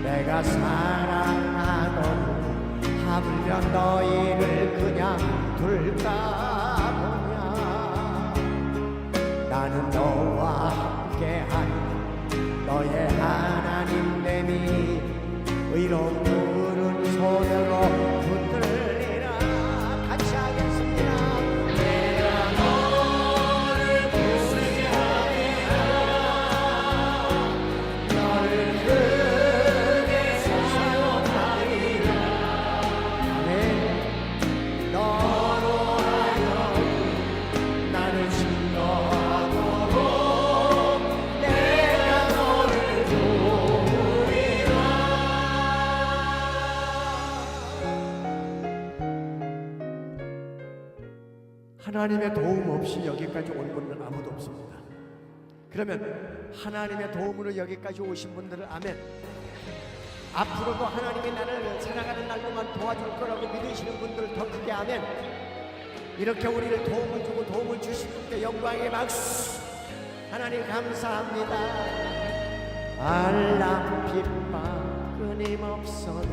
내가 사랑하거든 하물며 너희를 그냥 둘까 보냐. 나는 너와 함께하니 너의 하나님 됨이 의로운 푸른 소녀로 붙들리라. 같이 하겠습니다. 내가 너를 부르게 하리라. 너를 크게 사랑하리라. 아멘. 너로 하여 나를 증거하도록 내가 너를 도우리라. 하나님의 도움 없이 여기까지 온 분은 아무도 없습니다. 그러면 하나님의 도움으로 여기까지 오신 분들은 아멘. 앞으로도 하나님이 나를 살아가는 날로만 도와줄 거라고 믿으시는 분들 더 크게 아멘. 이렇게 우리를 도움을 주고 도움을 주신 분께 영광의 박수. 하나님 감사합니다. 알람 빛바 끊임없어도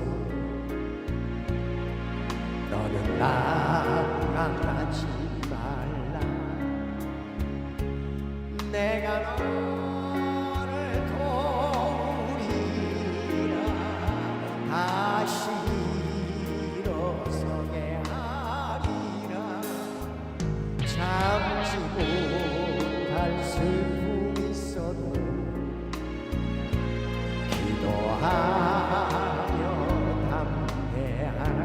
너는 낙락하지 말라. 내가 너를 도우리라. 다시 일어서게 하리라. 참지 못할 슬픔 있어도 기도하며 담대하라.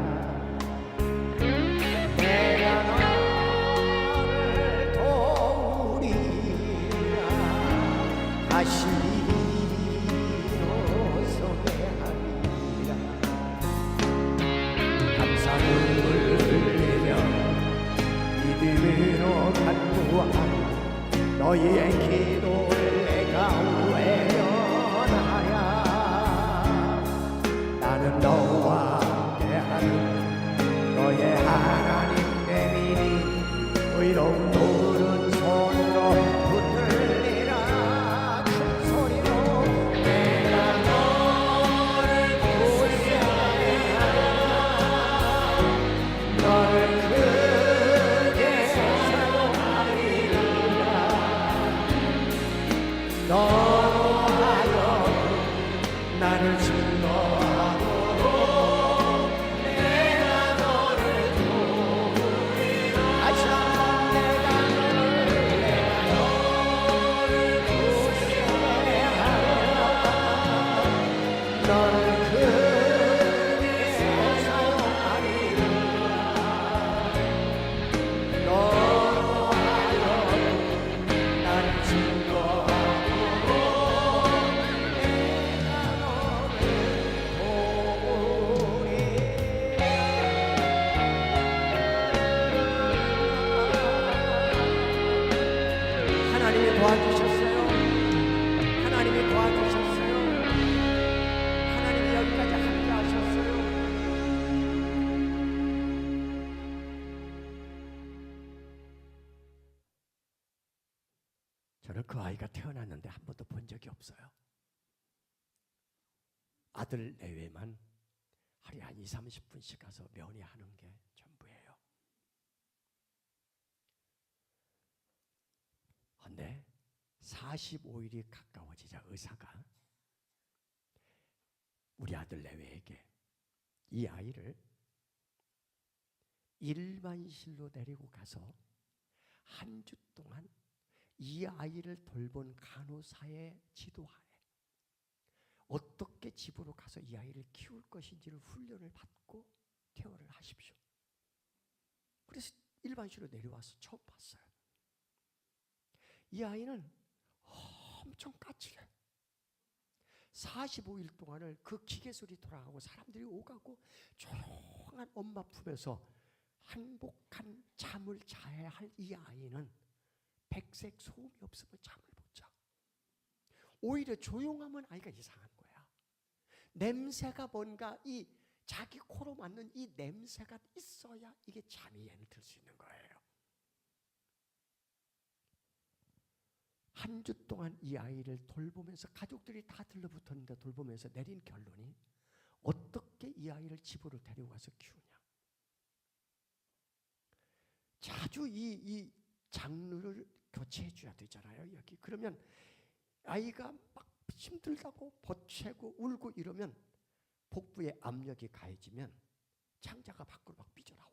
내가 너를 도우리라. 다시 일어서게 하리라. 감사를 흘리며 믿음으로 간구하며 너희의 기도를 내가 외면하랴. 나는 너와 함께하는 너의 하나님 됨이니 의로운 푸른 손으로 붙들리라. 큰 소리로 내가 너를 구원하리라. 너를 크게 사랑하리라. 너로 하여 나를 증거하도록 내가 너를 도우리라. 다시 한번 내가 너를 구원하리라. 너를 크게 사랑하리라. 너로 하여 나를 증거하도록 내가 너를 도우리라. 하나님이 도와주셨어요. 하나님이 도와주셨어요. 하나님이 여기까지 함께 하셨어요. 저는 그 아이가 태어났는데 한 번도 본 적이 없어요. 아들 내외만 하루에 한 20-30분씩 가서 면회하는 게 전부예요. 근데 45일이 가까워지자 의사가 우리 아들 내외에게 이 아이를 일반실로 데리고 가서 한 주 동안 이 아이를 돌본 간호사의 지도하에 어떻게 집으로 가서 이 아이를 키울 것인지를 훈련을 받고 케어를 하십시오. 그래서 일반실로 내려와서 처음 봤어요. 이 아이는 엄청 까칠해. 45일 동안을 그 기계 소리 돌아가고 사람들이 오가고 조용한 엄마 품에서 행복한 잠을 자야 할 이 아이는 백색 소음이 없으면 잠을 못 자. 오히려 조용하면 아이가 이상한 거야. 냄새가 뭔가 이 자기 코로 맡는 이 냄새가 있어야 이게 잠이 얘는 들 수 있는 거예요. 한 주 동안 이 아이를 돌보면서 가족들이 다 들러붙었는데 돌보면서 내린 결론이 어떻게 이 아이를 집으로 데리고 가서 키우냐. 자주 이 장르를 교체해 줘야 되잖아요. 여기 그러면 아이가 막 힘들다고 버채고 울고 이러면 복부에 압력이 가해지면 창자가 밖으로 막 삐져나와.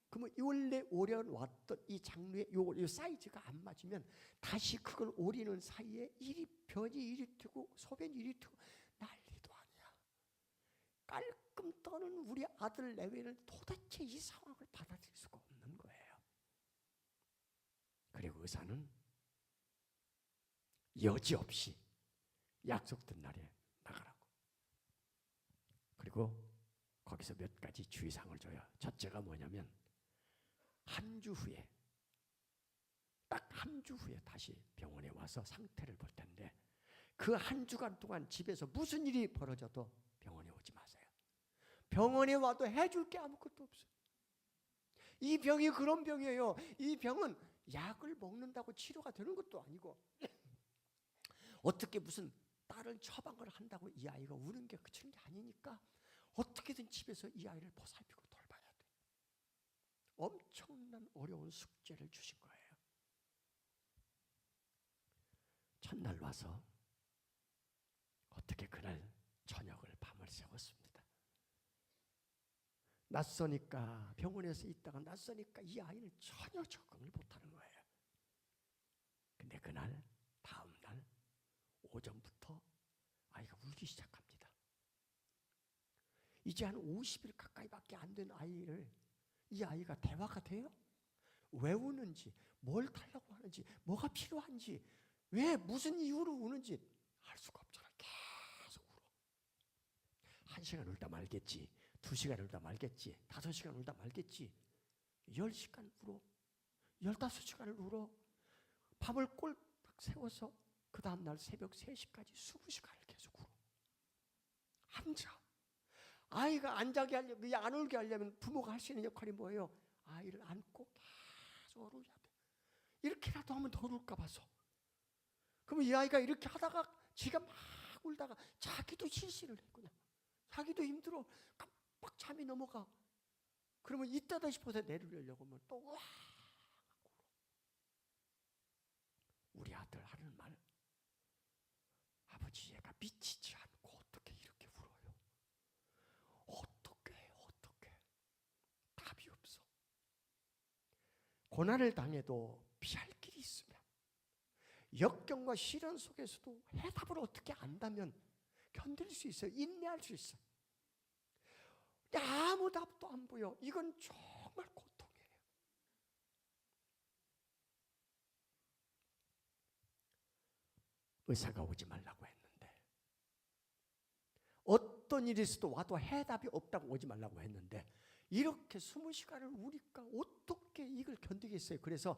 그러면 원래 오려왔던 이 장르의 요 사이즈가 안 맞으면 다시 그걸 오리는 사이에 변이 이리 튀고 소변이 이리 튀고 난리도 아니야. 깔끔 떠는 우리 아들 내외는 도대체 이 상황을 받아들일 수가 없는 거예요. 그리고 의사는 여지없이 약속된 날에 나가라고. 그리고 거기서 몇 가지 주의사항을 줘요. 첫째가 뭐냐면 한 주 후에, 딱 한 주 후에 다시 병원에 와서 상태를 볼 텐데 그 한 주간 동안 집에서 무슨 일이 벌어져도 병원에 오지 마세요. 병원에 와도 해줄 게 아무것도 없어요. 이 병이 그런 병이에요. 이 병은 약을 먹는다고 치료가 되는 것도 아니고 어떻게 무슨 다른 처방을 한다고 이 아이가 우는 게 그치는 게 아니니까 어떻게든 집에서 이 아이를 보살피고 돌봐야 돼. 엄청난 어려운 숙제를 주신 거예요. 첫날 와서 어떻게 그날 저녁을 밤을 새웠습니다. 낯서니까 병원에서 있다가 낯서니까 이 아이는 전혀 적응을 못하는 거예요. 근데 그날 다음 날 오전부터 아이가 울기 시작합니다. 이제 한 50일 가까이밖에 안 된 아이를 이 아이가 대화가 돼요? 왜 우는지, 뭘 달라고 하는지, 뭐가 필요한지, 왜 무슨 이유로 우는지 알 수가 없잖아. 계속 울어. 1시간 울다 말겠지, 2시간 울다 말겠지, 5시간 울다 말겠지, 10시간 울어, 15시간을 울어. 밤을 꼴딱 세워서 그 다음날 새벽 3시까지 20시간을 계속 울어. 앉아. 아이가 안 자게 하려면, 안 울게 하려면 부모가 할 수 있는 역할이 뭐예요? 아이를 안고 계속 울어야 돼. 이렇게라도 하면 더 울까 봐서. 그러면 이 아이가 이렇게 하다가 지가 막 울다가 자기도 실신을 해. 그냥 자기도 힘들어. 깜빡 잠이 넘어가. 그러면 이따다 싶어서 내리려고 하면 또 와. 우리 아들 하는 말, 아버지 얘가 미치지 않고 어떻게 이렇게 울어요? 어떻게 답이 없어. 고난을 당해도 피할 길이 있으면, 역경과 시련 속에서도 해답을 어떻게 안다면 견딜 수 있어요. 인내할 수 있어요. 아무 답도 안 보여. 이건 정말 고통이에요. 의사가 오지 말라고 했는데, 어떤 일이 있어도 와도 해답이 없다고 오지 말라고 했는데 이렇게 20시간을 우니까 어떻게 이걸 견디겠어요. 그래서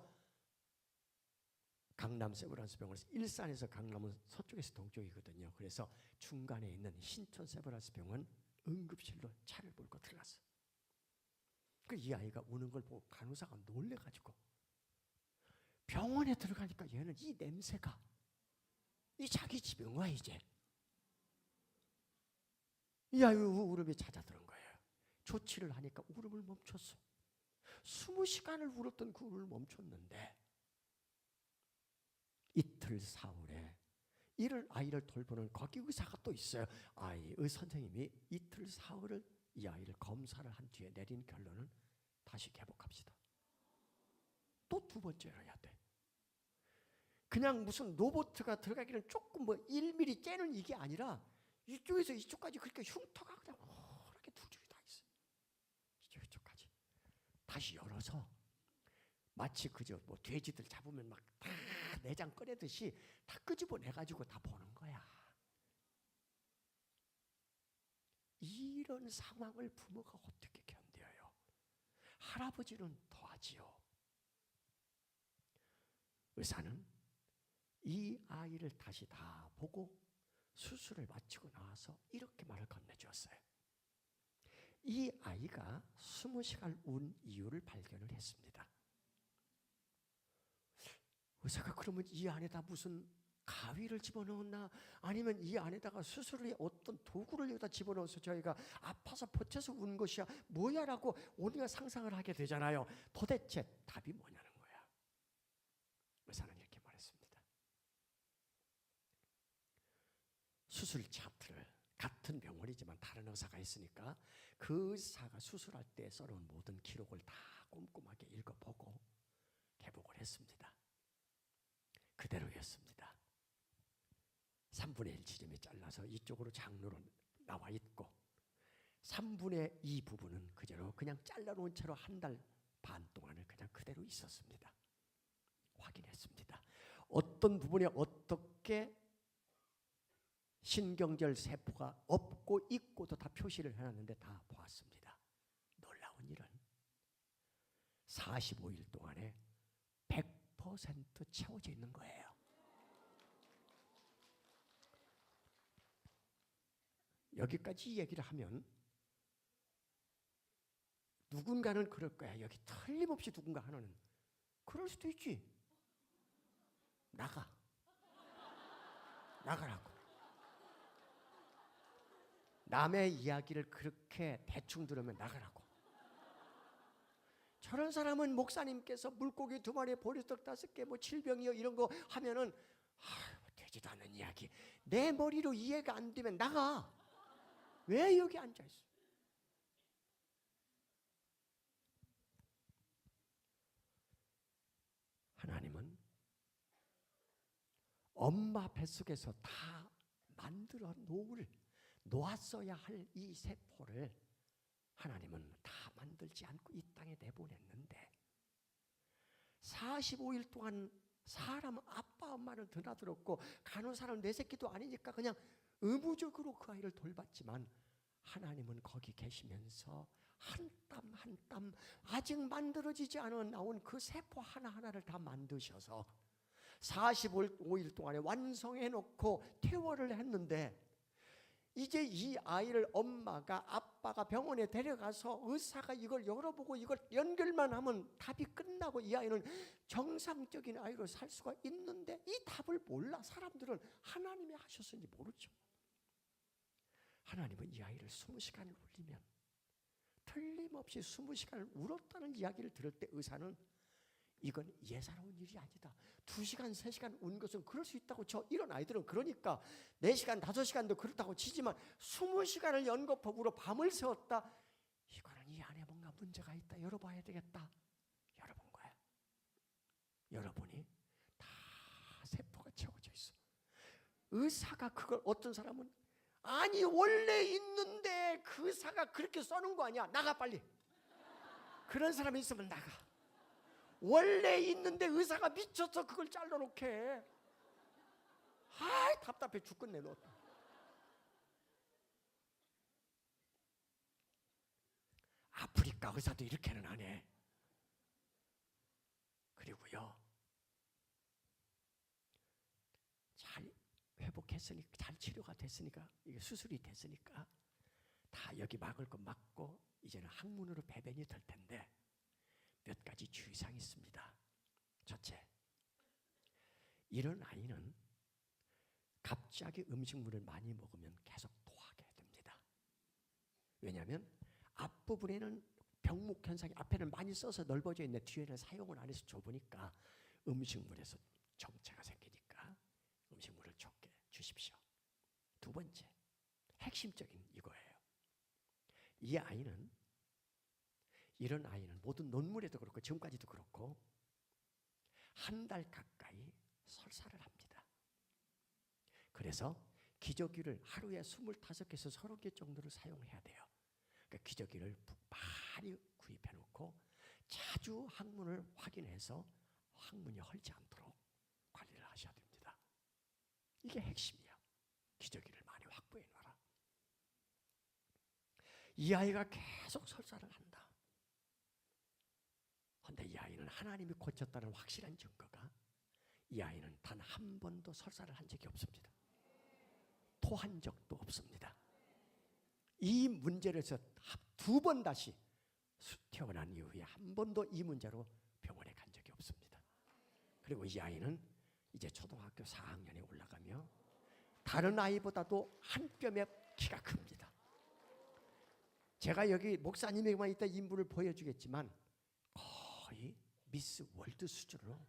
강남 세브란스 병원에서, 일산에서 강남은 서쪽에서 동쪽이거든요. 그래서 중간에 있는 신촌 세브란스 병원 응급실로 차를 몰고 들어갔어요. 이 아이가 우는 걸 보고 간호사가 놀래가지고, 병원에 들어가니까 얘는 이 냄새가 이 자기 집인 거야. 이제 이 아이 울음이 잦아드는 거예요. 조치를 하니까 울음을 멈췄어. 20시간을 울었던 그 울음을 멈췄는데 이틀 사흘에 이를 아이를 돌보는 거기 의사가 또 있어요. 아이의 선생님이 이틀 사흘을 이 아이를 검사를 한 뒤에 내린 결론은 다시 개복합시다. 또 두 번째로 해야 돼. 그냥 무슨 로봇가 들어가기는 조금 뭐 1mm 째는 이게 아니라 이쪽에서 이쪽까지 그렇게 흉터가 그냥 이렇게 두 줄이 다 있어요. 이쪽까지 다시 열어서 마치 그저 뭐 돼지들 잡으면 막 다 내장 꺼내듯이 다 끄집어내 가지고 다 보는 거야. 이런 상황을 부모가 어떻게 견뎌요? 할아버지는 더하지요. 의사는 이 아이를 다시 다 보고 수술을 마치고 나와서 이렇게 말을 건네주었어요. 이 아이가 20시간 운 이유를 발견을 했습니다. 의사가 그러면 이 안에다 무슨 가위를 집어넣었나, 아니면 이 안에다가 수술에 어떤 도구를 여기다 집어넣어서 저희가 아파서 버텨서 운 것이야 뭐야 라고 우리가 상상을 하게 되잖아요. 도대체 답이 뭐냐는 거야. 의사는 이렇게 말했습니다. 수술 차트를, 같은 병원이지만 다른 의사가 있으니까 그 의사가 수술할 때 써놓은 모든 기록을 다 꼼꼼하게 읽어보고 개복을 했습니다. 그대로였습니다. 3분의 1 지점이 잘라서 이쪽으로 장로로 나와 있고 3분의 2 부분은 그대로 그냥 잘라놓은 채로 한 달 반 동안을 그냥 그대로 있었습니다. 확인했습니다. 어떤 부분에 어떻게 신경절 세포가 없고 있고도 다 표시를 해놨는데 다 보았습니다. 놀라운 일은 45일 동안에 100% 채워져 있는 거예요. 여기까지 얘기를 하면 누군가는 그럴 거야. 여기 틀림없이 누군가 하나는 그럴 수도 있지. 나가라고. 남의 이야기를 그렇게 대충 들으면 나가라고. 저런 사람은 목사님께서 물고기 2마리, 보리떡 5개, 뭐 질병이요 이런 거 하면은 되지도 않는 이야기. 내 머리로 이해가 안 되면 나가. 왜 여기 앉아 있어? 하나님은 엄마 뱃속에서 다 만들어 놓았어야 할 이 세포를 하나님은 다 만들지 않고 이 땅에 내보냈는데 45일 동안 사람 아빠 엄마를 드나들었고 간호사는 내 새끼도 아니니까 그냥 의무적으로 그 아이를 돌봤지만 하나님은 거기 계시면서 한 땀 한 땀 아직 만들어지지 않아 나온 그 세포 하나하나를 다 만드셔서 45일 동안에 완성해 놓고 퇴원을 했는데 이제 이 아이를 엄마가 아빠가 병원에 데려가서 의사가 이걸 열어보고 이걸 연결만 하면 답이 끝나고 이 아이는 정상적인 아이로 살 수가 있는데 이 답을 몰라. 사람들은 하나님이 하셨는지 모르죠. 하나님은 이 아이를 20시간을 울리면 틀림없이 20시간을 울었다는 이야기를 들을 때 의사는 이건 예사로운 일이 아니다. 2시간, 3시간 운 것은 그럴 수 있다고 쳐. 이런 아이들은 그러니까 4시간, 5시간도 그렇다고 치지만 20시간을 연거푸으로 밤을 새웠다. 이거는 이 안에 뭔가 문제가 있다. 열어봐야 되겠다. 열어본 거야. 열어보니 다 세포가 채워져 있어. 의사가 그걸 어떤 사람은 아니 원래 있는데 그 의사가 그렇게 써놓은 거 아니야. 나가 빨리. 그런 사람이 있으면 나가. 원래 있는데 의사가 미쳐서 그걸 잘라놓게. 아이 답답해 죽겠네 너. 아프리카 의사도 이렇게는 안 해. 그리고요 잘 회복했으니까 잘 치료가 됐으니까 이게 수술이 됐으니까 다 여기 막을 거 막고 이제는 항문으로 배변이 될 텐데 몇 가지 주의사항이 있습니다. 첫째, 이런 아이는 갑자기 음식물을 많이 먹으면 계속 토하게 됩니다. 왜냐하면 앞부분에는 병목 현상이 앞에는 많이 써서 넓어져 있는데 뒤에는 사용을 안 해서 좁으니까 음식물에서 정체가 생기니까 음식물을 적게 주십시오. 두 번째, 핵심적인 이거예요. 이 아이는 이런 아이는 모든 논문에도 그렇고 지금까지도 그렇고 한 달 가까이 설사를 합니다. 그래서 기저귀를 하루에 25개에서 30개 정도를 사용해야 돼요. 그러니까 기저귀를 많이 구입해 놓고 자주 항문을 확인해서 항문이 헐지 않도록 관리를 하셔야 됩니다. 이게 핵심이야. 기저귀를 많이 확보해 놔라. 이 아이가 계속 설사를 한다. 그런데 이 아이는 하나님이 고쳤다는 확실한 증거가 이 아이는 단 한 번도 설사를 한 적이 없습니다. 토한 적도 없습니다. 이 문제를 해서 2번 다시 태어난 이후에 한 번도 이 문제로 병원에 간 적이 없습니다. 그리고 이 아이는 이제 초등학교 4학년에 올라가며 다른 아이보다도 한 뼘의 키가 큽니다. 제가 여기 목사님에게만 이따 인물을 보여주겠지만 거의 미스 월드 수준으로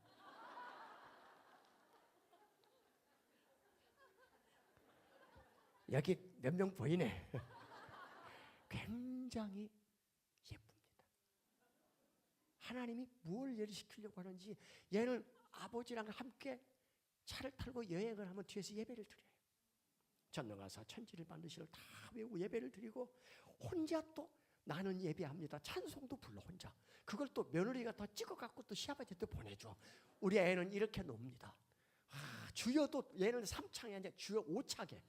여기 몇 명 보이네. 굉장히 예쁩니다. 하나님이 뭘 얘를 시키려고 하는지 얘는 아버지랑 함께 차를 타고 여행을 하면 뒤에서 예배를 드려요. 전능하사 천지를 만드시는 다 외우고 예배를 드리고 혼자 또 나는 예배합니다. 찬송도 불러 혼자. 그걸 또 며느리가 다 찍어갖고 또 시아버지한테 보내줘. 우리 애는 이렇게 놉니다. 주여도 얘는 3창이 아니라 주여 5창에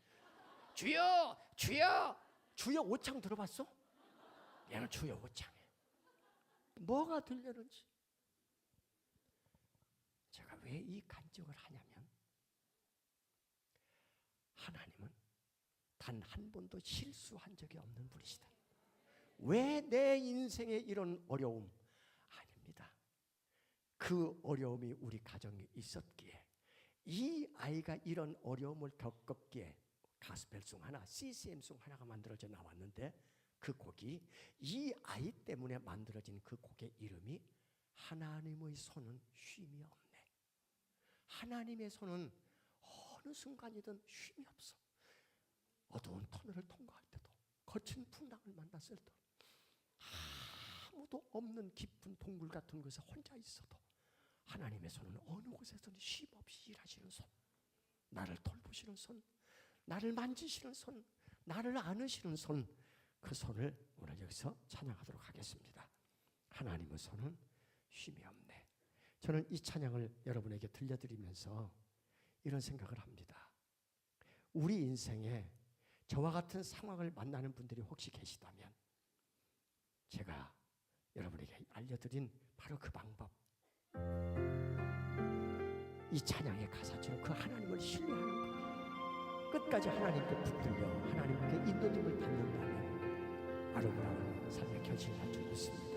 주여 주여 주여 5창 들어봤어? 얘는 주여 5창에 뭐가 들려는지. 제가 왜 이 간증을 하냐면 하나님은 단 한 번도 실수한 적이 없는 분이시다. 왜 내 인생에 이런 어려움? 아닙니다. 그 어려움이 우리 가정에 있었기에 이 아이가 이런 어려움을 겪었기에 가스펠송 하나, CCM송 하나가 만들어져 나왔는데 그 곡이 이 아이 때문에 만들어진 그 곡의 이름이 하나님의 손은 쉼이 없네. 하나님의 손은 어느 순간이든 쉼이 없어. 어두운 터널을 통과할 때도 거친 풍랑을 만났을 때 아무도 없는 깊은 동굴 같은 곳에 혼자 있어도 하나님의 손은 어느 곳에서는 쉼 없이 일하시는 손, 나를 돌보시는 손, 나를 만지시는 손, 나를 안으시는 손, 그 손을 오늘 여기서 찬양하도록 하겠습니다. 하나님의 손은 쉼이 없네. 저는 이 찬양을 여러분에게 들려드리면서 이런 생각을 합니다. 우리 인생에 저와 같은 상황을 만나는 분들이 혹시 계시다면 제가 여러분에게 알려드린 바로 그 방법, 이 찬양의 가사처럼 그 하나님을 신뢰하는 것, 끝까지 하나님께 붙들려 하나님께 인도됨을 받는다면 아름다운 삶의 결실할 줄 믿습니다.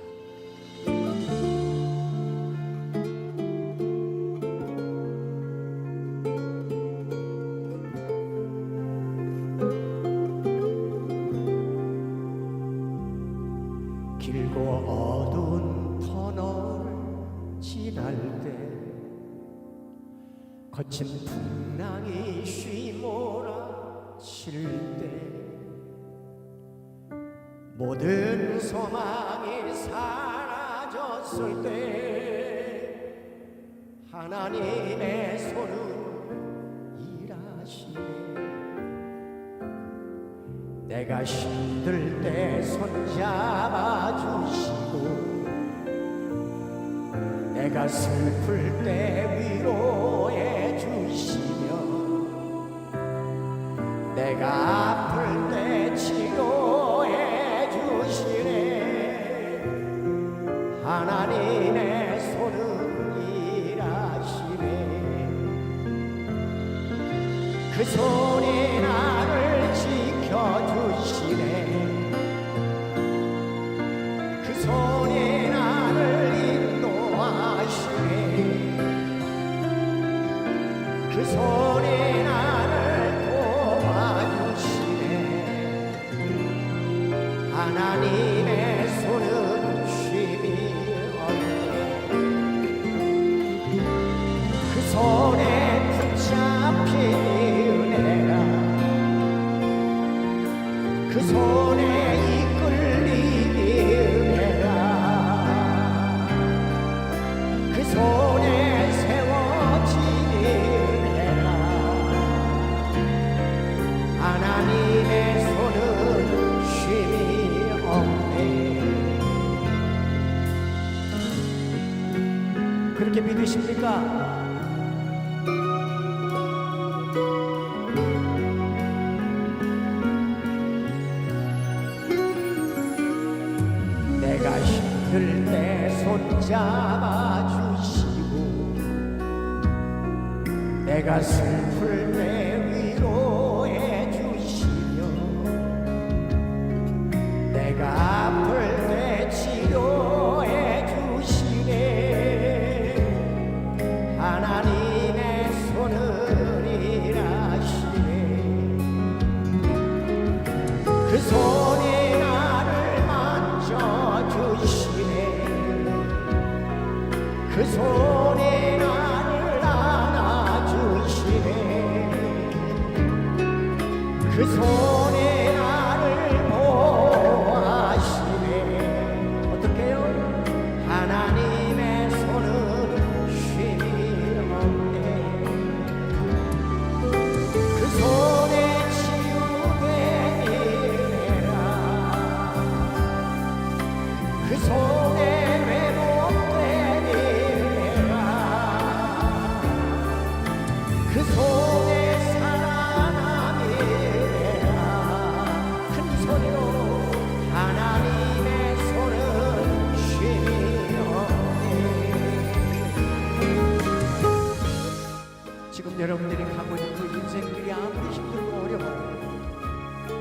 길고 어두운 터널을 지날 때 거친 풍랑이 휘몰아칠 때 모든 소망이 사라졌을 때 하나님의 손은 일하시네. 내가 힘들 때 손잡아주시고 내가 슬플 때 위로해 주시며 내가 아플 때 치료해 주시네. 하나님의 손은 일하시네. 그 손이 나를 지켜주시네. 그 손이 나를 인도하시네. 그 손이 나를 도와주시네. 하나님의 손은 쉼이 없네. 그 손에 붙잡힌 은혜가 그 손에 이끌리는 은혜가 그렇게 믿으십니까? 내가 힘들 때 손잡아 주시고 내가 슬플 때 위로해 주시며 내가 아플 때 치료해 주시네. 하나님의 손을 일하시네. 그 손이 나를 만져주시네. 그 손이 나를 안아주시네. 그 손이 나를 보호하시네. 어떻게요? 하나님의 손은 쉼이 없네. 그 손에 치유되리라. 그 손에 회복되리라. 그 손에 살아남이라. 큰 소리로 하나님의 손은 쉼이 없네. 지금 여러분들이 가고 있는 그 인생길이 아무리 힘들고 어려워도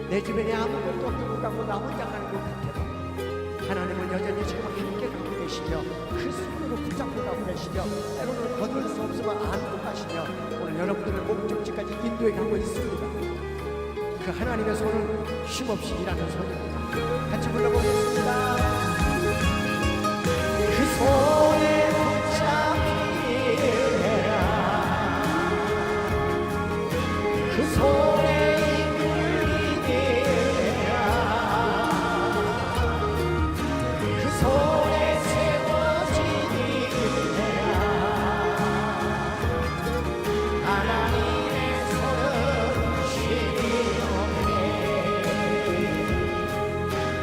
내 주변에 아무것도 없는 것 같고 나 혼자 가는 것 같아도 하나님은 여전히 지금 함께 가고 계시며 그 손으로 붙잡고 가고 계시며 때로는 거둘 수 없으면 안고 가시며 오늘 여러분들을 목적지까지 인도해 가고 있습니다. 그 하나님의 손은 쉼없이 일하는 손입니다. 같이 불러보겠습니다. 그 손에 붙잡히라. 그 손에 이끌리라. 그 손에 세워지리라. 하나님의 손은 쉼이 없네.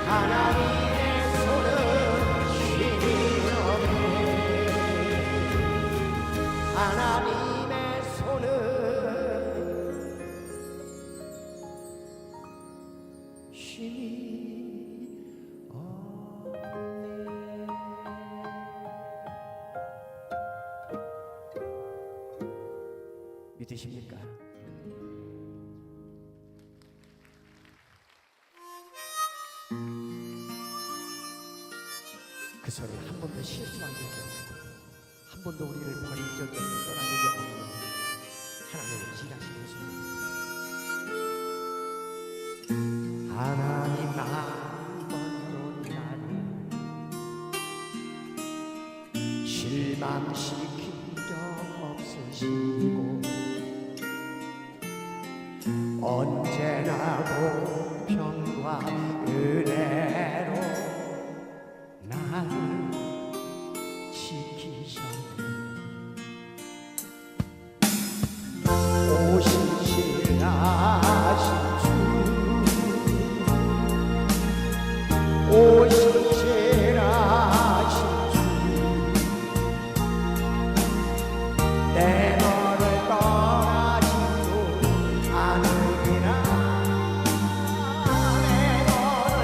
하나님의 손은 쉼이 없네. 하나님의 손은 쉼이 없네. 믿으십니까? 그 손이 한 번도 실수한 적이 없고 한 번도 우리를 버린 적이 없고 떠난 적이 없는 하나님의 일하시는 손. 하나님 한 번도 나를 실망시킨 적 없으시고 언제나 공평과 은혜로 나를 지키셨네. 오신실하신 주 오신실하신 주 내 너를 떠나지도 않으리라. 내 너를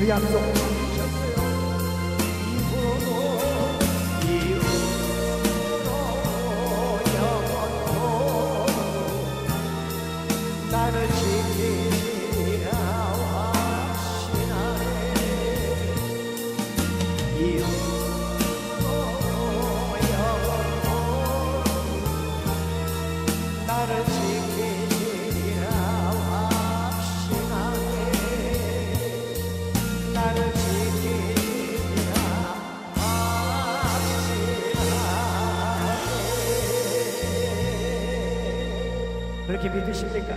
그 약속 지키셨어요. 이후로 영원토록 나를 지키리라 확신하네. 이후로 영원토록 나를 지키리라 확신하네. 나를 지키리라 확신하네. 그렇게 믿으십니까?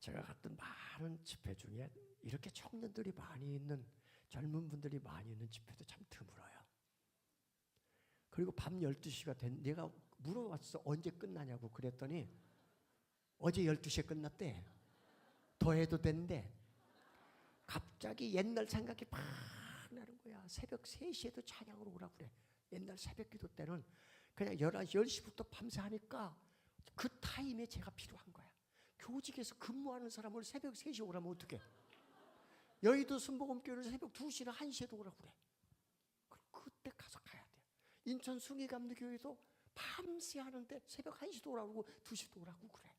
제가 갔던 많은 집회 중에 이렇게 청년들이 많이 있는, 젊은 분들이 많이 있는 집회도 참 드물어요. 그리고 밤 12시가 된, 내가 물어봤어. 언제 끝나냐고. 그랬더니 어제 12시에 끝났대. 더 해도 된대. 갑자기 옛날 생각이 막 나는 거야. 새벽 3시에도 찬양으로 오라고 그래. 옛날 새벽 기도 때는 그냥 11시, 10시부터 밤새 하니까 그 타임에 제가 필요한 거야. 교직에서 근무하는 사람을 새벽 3시에 오라면 어떡해. 여의도 순복음교회를 새벽 2시나 1시에도 오라고 그래. 그때 가서 가야 돼. 인천 숭의감리교회도 밤새 하는데 새벽 1시도 오라고 2시도 오라고 그래.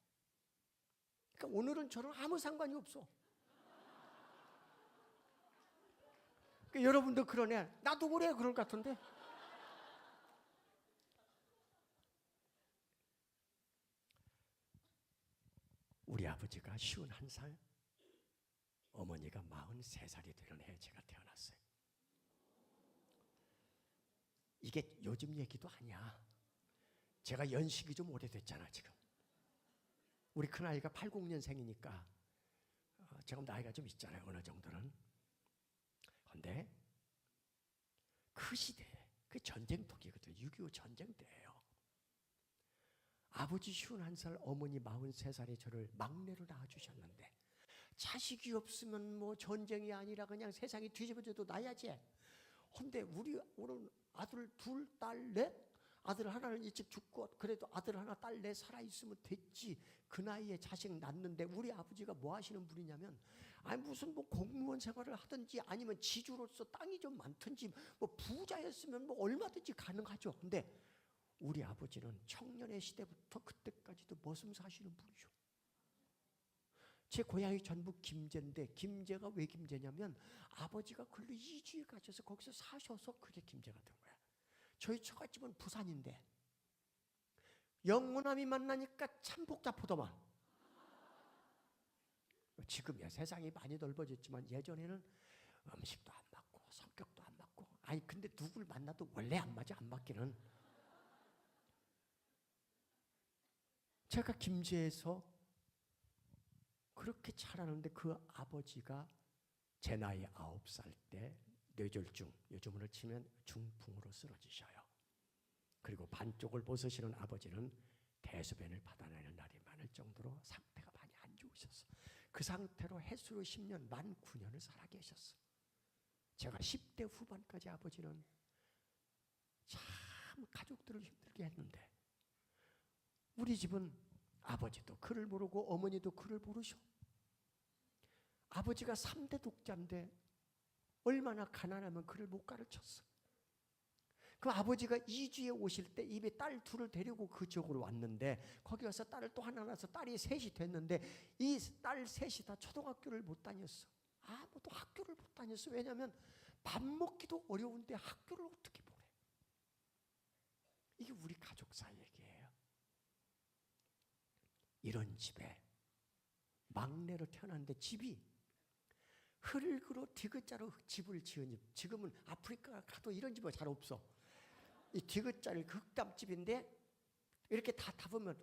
그러니까 오늘은 저는 아무 상관이 없어. 그러니까 여러분도 그러네. 나도 그래. 그럴 것 같은데. 우리 아버지가 51살, 어머니가 43살이 되는 해에 제가 태어났어요. 이게 요즘 얘기도 아니야. 제가 연식이 좀 오래됐잖아 지금. 우리 큰아이가 80년생이니까 지금 나이가 좀 있잖아요. 어느 정도는. 그런데 그 시대에, 그 전쟁통이거든요. 6.25 전쟁 때예요. 아버지 51살, 어머니 43살에 저를 막내로 낳아주셨는데, 자식이 없으면 뭐 전쟁이 아니라 그냥 세상이 뒤집어져도 나야지. 근데 우리 오늘 아들 2, 딸 4? 아들 하나는 일찍 죽고 그래도 아들 하나, 딸 4 살아있으면 됐지. 그 나이에 자식 낳는데 우리 아버지가 뭐 하시는 분이냐면, 아니 무슨 뭐 공무원 생활을 하든지 아니면 지주로서 땅이 좀 많든지 뭐 부자였으면 뭐 얼마든지 가능하죠. 근데 우리 아버지는 청년의 시대부터 그때까지도 머슴 사시는 분이죠. 제 고향이 전북 김제인데, 김제가 왜 김제냐면 아버지가 글로 이주해 가셔서 거기서 사셔서 그게 김제가 된 거야. 저희 처갓집은 부산인데 영호남이 만나니까 참 복잡하더만. 지금이야 세상이 많이 넓어졌지만 예전에는 음식도 안 맞고 성격도 안 맞고, 아니 근데 누굴 만나도 원래 안 맞아. 안 맞기는. 제가 김제에서 그렇게 자라는데 그 아버지가 제 나이 9살 때 뇌졸중, 요즘으로 치면 중풍으로 쓰러지셔요. 그리고 반쪽을 벗으시는 아버지는 대소변을 받아내는 날이 많을 정도로 상태가 많이 안 좋으셨어. 그 상태로 해수로 10년, 만 9년을 살아 계셨어. 제가 10대 후반까지 아버지는 참 가족들을 힘들게 했는데, 우리 집은 아버지도 글을 모르고 어머니도 글을 모르셔. 아버지가 3대 독자인데 얼마나 가난하면 글을 못 가르쳤어. 그 아버지가 이주에 오실 때 입에 딸 2을 데리고 그 지역으로 왔는데, 거기 와서 딸을 또 하나 낳아서 딸이 3이 됐는데 이 딸 3이 다 초등학교를 못 다녔어. 아무도 학교를 못 다녔어. 왜냐하면 밥 먹기도 어려운데 학교를 어떻게 보내. 이게 우리 가족사 얘기예요. 이런 집에 막내로 태어났는데 집이 흙으로 디귿자로 집을 지은 집. 지금은 아프리카 가도 이런 집은 잘 없어. 이 디귿자를 흙담집인데 이렇게 다 보면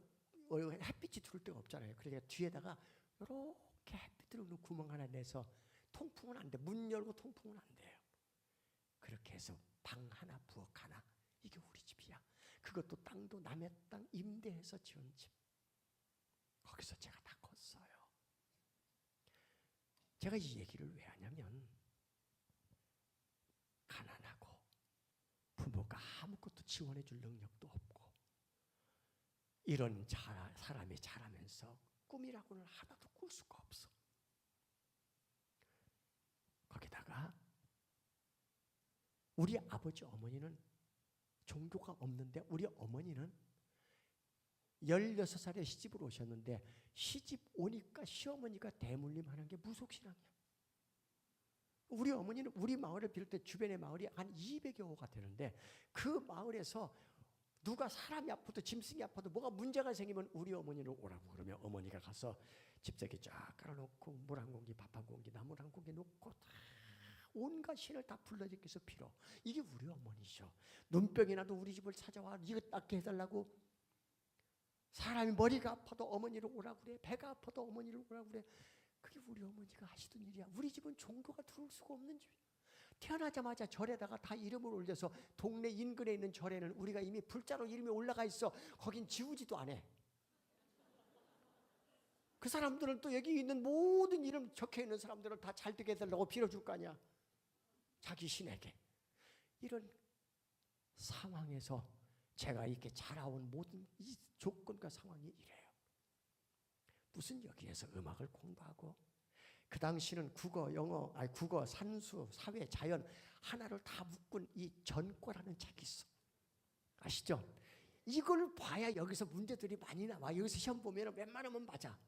햇빛이 들어올 데가 없잖아요. 그러니까 뒤에다가 이렇게 햇빛 들어오는 구멍 하나 내서, 통풍은 안 돼. 문 열고 통풍은 안 돼요. 그렇게 해서 방 하나, 부엌 하나. 이게 우리 집이야. 그것도 땅도 남의 땅 임대해서 지은 집. 거기서 제가 다 컸어요. 제가 이 얘기를 왜 하냐면, 가난하고 부모가 아무것도 지원해 줄 능력도 없고 이런 사람이 자라면서 꿈이라고는 하나도 꿀 수가 없어. 거기다가 우리 아버지 어머니는 종교가 없는데 우리 어머니는 16살에 시집을 오셨는데 시집 오니까 시어머니가 대물림하는 게 무속신앙이야. 우리 어머니는 우리 마을을 비롯해 주변의 마을이 한 200여호가 되는데 그 마을에서 누가 사람이 아파도 짐승이 아파도 뭐가 문제가 생기면 우리 어머니를 오라고 그러면 어머니가 가서 집세기 쫙 깔아놓고 물 한 공기 밥 한 공기 나물 한 공기 놓고 다 온갖 신을 다 불러제껴서 빌어. 이게 우리 어머니셔. 눈병이 나도 우리 집을 찾아와 이거 낫게 해달라고. 사람이 머리가 아파도 어머니를 오라고 그래. 배가 아파도 어머니를 오라고 그래. 그게 우리 어머니가 하시던 일이야. 우리 집은 종교가 들어올 수가 없는 집이야. 태어나자마자 절에다가 다 이름을 올려서 동네 인근에 있는 절에는 우리가 이미 불자로 이름이 올라가 있어. 거긴 지우지도 않아. 그 사람들은 또 여기 있는 모든 이름 적혀 있는 사람들은 다 잘 되게 해달라고 빌어줄 거 아니야. 자기 신에게. 이런 상황에서 제가 이렇게 자라온 모든 이 조건과 상황이 이래요. 무슨 여기에서 음악을 공부하고 그 당시는 국어, 산수, 사회, 자연 하나를 다 묶은 이 전과라는 책이 있어. 아시죠? 이걸 봐야 여기서 문제들이 많이 나와. 여기서 시험 보면 웬만하면 맞아.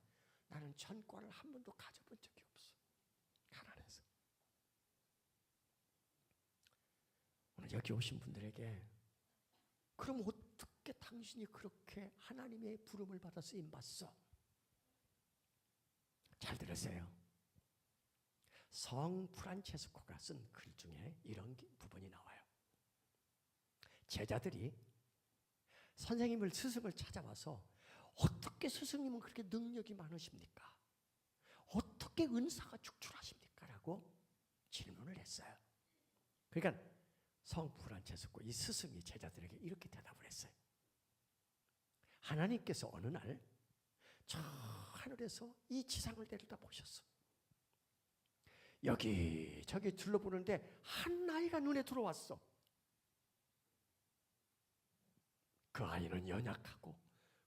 나는 전과를 한 번도 가져본 적이 없어. 가난해서. 오늘 여기 오신 분들에게 그럼 어떻게 당신이 그렇게 하나님의 부름을 받아 쓰임 받았어? 잘 들으세요. 성 프란체스코가 쓴 글 중에 이런 부분이 나와요. 제자들이 선생님을 스승을 찾아와서 어떻게 스승님은 그렇게 능력이 많으십니까? 어떻게 은사가 축출하십니까? 라고 질문을 했어요. 그러니까 성 프란체스코 이 스승이 제자들에게 이렇게 대답을 했어요. 하나님께서 어느 날 저 하늘에서 이 지상을 내려다 보셨어. 여기 저기 둘러보는데 한 아이가 눈에 들어왔어. 그 아이는 연약하고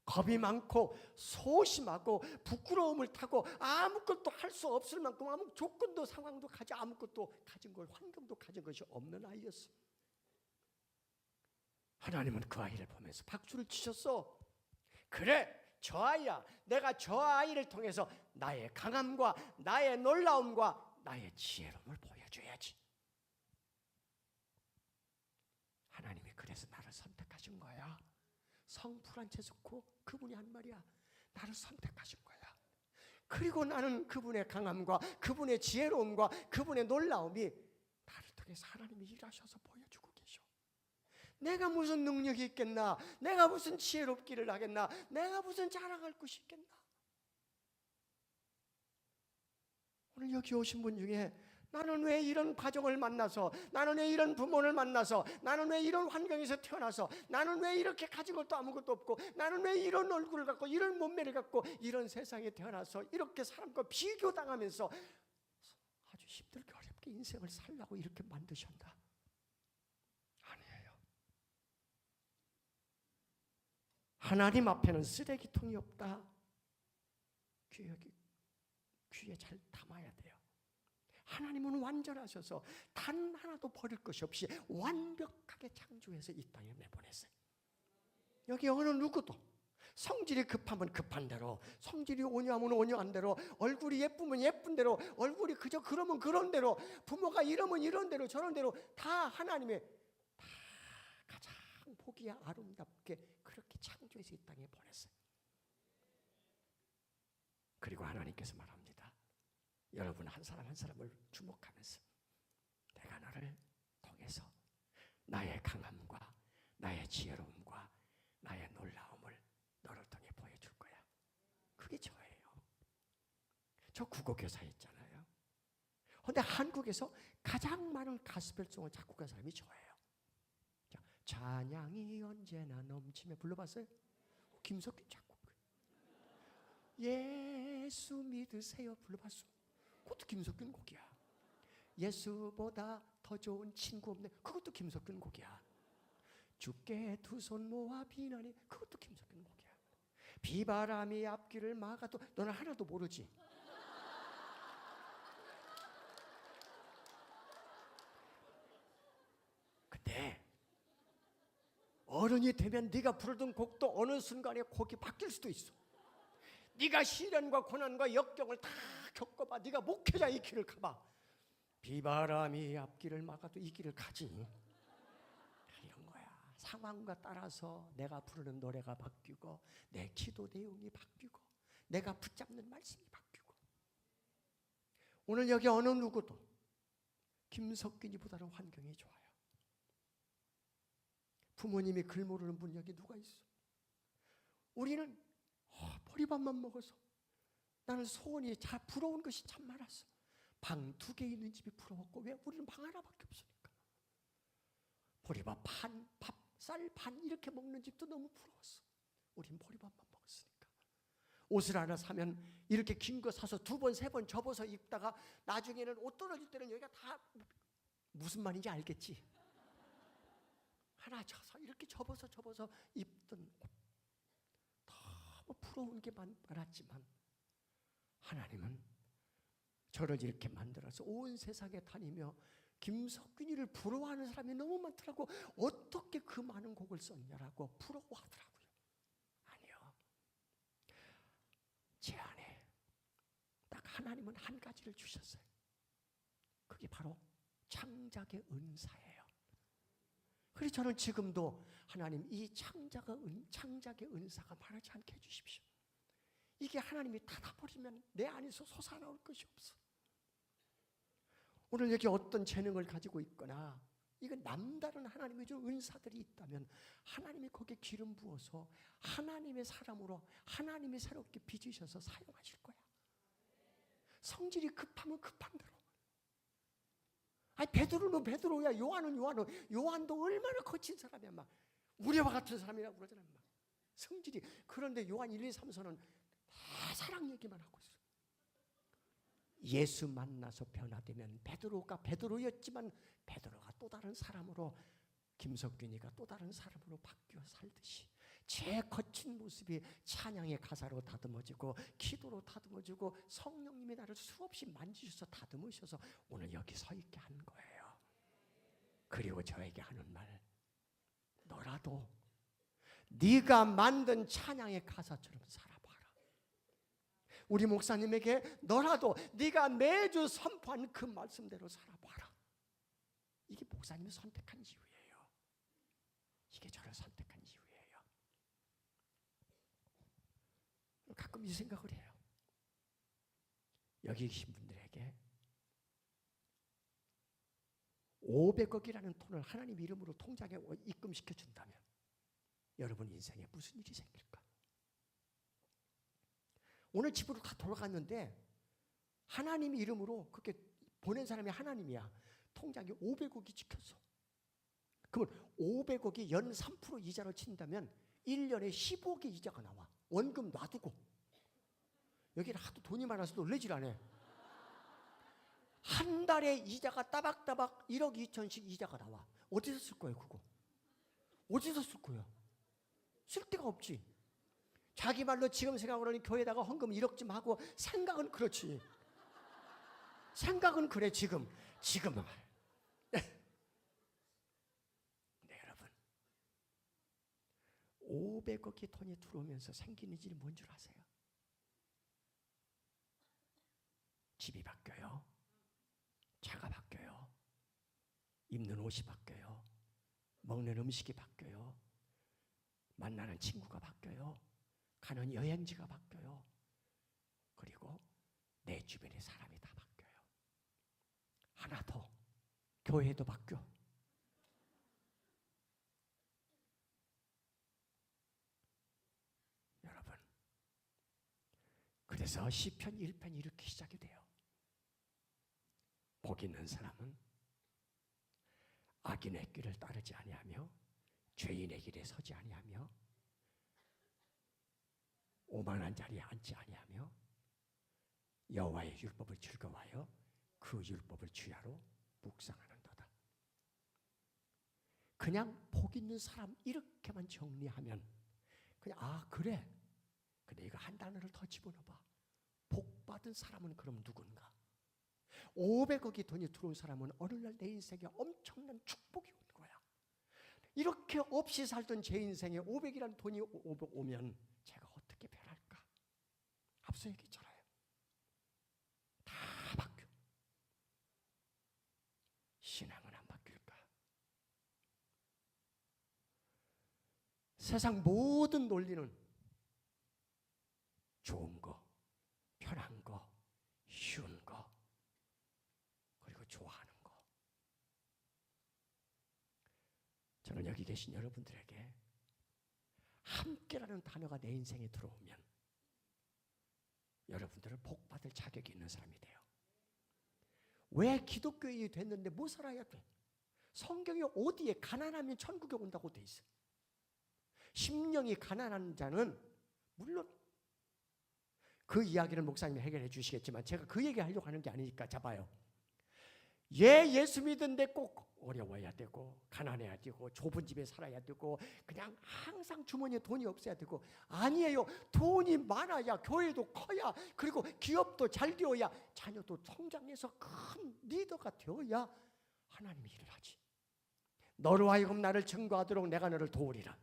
겁이 많고 소심하고 부끄러움을 타고 아무것도 할 수 없을 만큼 아무 조건도 상황도 아무것도 가진 걸 환경도 가진 것이 없는 아이였어. 하나님은 그 아이를 보면서 박수를 치셨어. 그래, 저 아이야. 내가 저 아이를 통해서 나의 강함과 나의 놀라움과 나의 지혜로움을 보여줘야지. 하나님이 그래서 나를 선택하신 거야. 성 프란체스코 그분이 한 말이야. 나를 선택하신 거야. 그리고 나는 그분의 강함과 그분의 지혜로움과 그분의 놀라움이 나를 통해서 하나님이 일하셔서 보여주고 계셔. 내가 무슨 능력이 있겠나? 내가 무슨 지혜롭기를 하겠나? 내가 무슨 자랑할 것이 있겠나? 오늘 여기 오신 분 중에 나는 왜 이런 가정을 만나서, 나는 왜 이런 부모를 만나서, 나는 왜 이런 환경에서 태어나서, 나는 왜 이렇게 가진 것도 아무것도 없고, 나는 왜 이런 얼굴을 갖고 이런 몸매를 갖고 이런 세상에 태어나서 이렇게 사람과 비교당하면서 아주 힘들게 어렵게 인생을 살라고 이렇게 만드셨나? 아니에요. 하나님 앞에는 쓰레기통이 없다. 귀에 잘 담아야 돼요. 하나님은 완전하셔서 단 하나도 버릴 것이 없이 완벽하게 창조해서 이 땅에 내보냈어요. 여기 어느 누구도 성질이 급하면 급한 대로, 성질이 온유하면 온유한 대로, 얼굴이 예쁘면 예쁜 대로, 얼굴이 그저 그러면 그런 대로, 부모가 이러면 이런 대로 저런 대로 다 하나님의 다 가장 보기에 아름답게 그렇게 창조해서 이 땅에 보냈어요. 그리고 하나님께서 말합니다. 여러분 한 사람 한 사람을 주목하면서 내가 너를 통해서 나의 강함과 나의 지혜로움과 나의 놀라움을 너를 통해 보여줄 거야. 그게 저예요. 저 국어교사였잖아요. 그런데 한국에서 가장 많은 가스펠송을 작곡한 사람이 저예요. 자, 찬양이 언제나 넘치며 불러봤어요? 김석규 작곡. 예수 믿으세요 불러봤어? 그것도 김석균 곡이야. 예수보다 더 좋은 친구 없네. 그것도 김석균 곡이야. 주께 두 손 모아 비나니 그것도 김석균 곡이야. 비바람이 앞길을 막아도 너는 하나도 모르지. 근데 어른이 되면 네가 부르던 곡도 어느 순간에 곡이 바뀔 수도 있어. 네가 시련과 고난과 역경을 다 겪어봐. 네가 목회자 이 길을 가봐. 비바람이 앞길을 막아도 이 길을 가지. 이런 거야. 상황과 따라서 내가 부르는 노래가 바뀌고 내 기도 내용이 바뀌고 내가 붙잡는 말씀이 바뀌고. 오늘 여기 어느 누구도 김석균이보다는 환경이 좋아요. 부모님이 글 모르는 분 여기 누가 있어? 우리는 보리밥만 먹어서 나는 소원이 잘 부러운 것이 참 많았어. 방 2개 있는 집이 부러웠고 왜 우리는 방 하나밖에 없으니까. 보리밥 반, 밥, 쌀 반 이렇게 먹는 집도 너무 부러웠어. 우린 보리밥만 먹었으니까. 옷을 하나 사면 이렇게 긴 거 사서 2번, 3번 접어서 입다가 나중에는 옷 떨어질 때는 여기가 다 무슨 말인지 알겠지? 하나 쳐서 이렇게 접어서 입던 옷. 너무 부러운 게 많았지만 하나님은 저를 이렇게 만들어서 온 세상에 다니며 김석균이를 부러워하는 사람이 너무 많더라고. 어떻게 그 많은 곡을 썼냐라고 부러워하더라고요. 아니요. 제 안에 딱 하나님은 한 가지를 주셨어요. 그게 바로 창작의 은사예요. 그래서 저는 지금도 하나님 이 창작의 은사가 말하지 않게 해주십시오. 이게 하나님이 닫아버리면 내 안에서 솟아나올 것이 없어. 오늘 여기 어떤 재능을 가지고 있거나 이건 남다른 하나님의 준 은사들이 있다면 하나님이 거기에 기름 부어서 하나님의 사람으로 하나님이 새롭게 빚으셔서 사용하실 거야. 성질이 급하면 급한 대로. 아니 베드로는 베드로야. 요한은 요한도 얼마나 거친 사람이야. 막 우리와 같은 사람이라고 그러잖아. 막 성질이. 그런데 요한 1, 2, 3, 4는 다 사랑 얘기만 하고 있어. 예수 만나서 변화되면 베드로가 베드로였지만 베드로가 또 다른 사람으로, 김석균이가 또 다른 사람으로 바뀌어 살듯이 제 거친 모습이 찬양의 가사로 다듬어지고 기도로 다듬어지고 성령님이 나를 수없이 만지셔서 다듬으셔서 오늘 여기 서 있게 한 거예요. 그리고 저에게 하는 말, 너라도 네가 만든 찬양의 가사처럼 살아봐라. 우리 목사님에게 너라도 네가 매주 선포한 그 말씀대로 살아봐라. 이게 목사님이 선택한 이유예요. 이게 저를 선택한 이유예요. 가끔 이 생각을 해요. 여기 계신 분들에게 500억이라는 돈을 하나님 이름으로 통장에 입금시켜 준다면 여러분 인생에 무슨 일이 생길까? 오늘 집으로 다 돌아갔는데 하나님 이름으로 그렇게 보낸 사람이 하나님이야. 통장에 500억이 찍혔어. 그러면 500억이 연 3% 이자로 친다면 1년에 15억의 이자가 나와. 원금 놔두고. 여기는 하도 돈이 많아서 놀래질 않아. 한 달에 이자가 따박따박 1억 2천씩 이자가 나와. 어디서 쓸 거예요 그거? 어디서 쓸 거야? 쓸 데가 없지. 자기 말로 지금 생각으로는 교회에다가 헌금 1억쯤 하고 생각은 그렇지. 생각은 그래 지금은. 네, 여러분 500억의 돈이 들어오면서 생기는 일이 뭔 줄 아세요? 집이 바뀌어요. 차가 바뀌어요. 입는 옷이 바뀌어요. 먹는 음식이 바뀌어요. 만나는 친구가 바뀌어요. 가는 여행지가 바뀌어요. 그리고 내 주변의 사람이 다 바뀌어요. 하나 더, 교회도 바뀌어. 여러분, 그래서 시편 1편이 이렇게 시작이 돼요. 복 있는 사람은 악인의 길을 따르지 아니하며 죄인의 길에 서지 아니하며 오만한 자리에 앉지 아니하며 여호와의 율법을 즐거워하여 그 율법을 주야로 묵상하는도다. 그냥 복 있는 사람 이렇게만 정리하면 그냥 그래 근데 이거 한 단어를 더 집어넣어봐. 복 받은 사람은 그럼 누군가? 500억이 돈이 들어온 사람은 어느 날 내 인생에 엄청난 축복이 오는 거야. 이렇게 없이 살던 제 인생에 500이라는 돈이 오면 제가 어떻게 변할까? 앞서 얘기했잖아요. 다 바뀌어. 신앙은 안 바뀔까? 세상 모든 논리는 좋은 거, 편한 거, 쉬운 거, 그리고 좋아하는 거. 저는 여기 계신 여러분들에게 함께라는 단어가 내 인생에 들어오면 여러분들은 복받을 자격이 있는 사람이 돼요. 왜 기독교인이 됐는데 못 살아야 돼? 성경이 어디에 가난하면 천국에 온다고 돼 있어. 심령이 가난한 자는 물론 그 이야기를 목사님이 해결해 주시겠지만 제가 그 얘기 하려고 하는 게 아니니까 잡아요. 예수 믿는데 꼭 어려워야 되고 가난해야 되고 좁은 집에 살아야 되고 그냥 항상 주머니에 돈이 없어야 되고 아니에요. 돈이 많아야 교회도 커야 그리고 기업도 잘 되어야 자녀도 성장해서 큰 리더가 되어야 하나님이 일을 하지. 너로 하여금 나를 증거하도록 내가 너를 도우리라.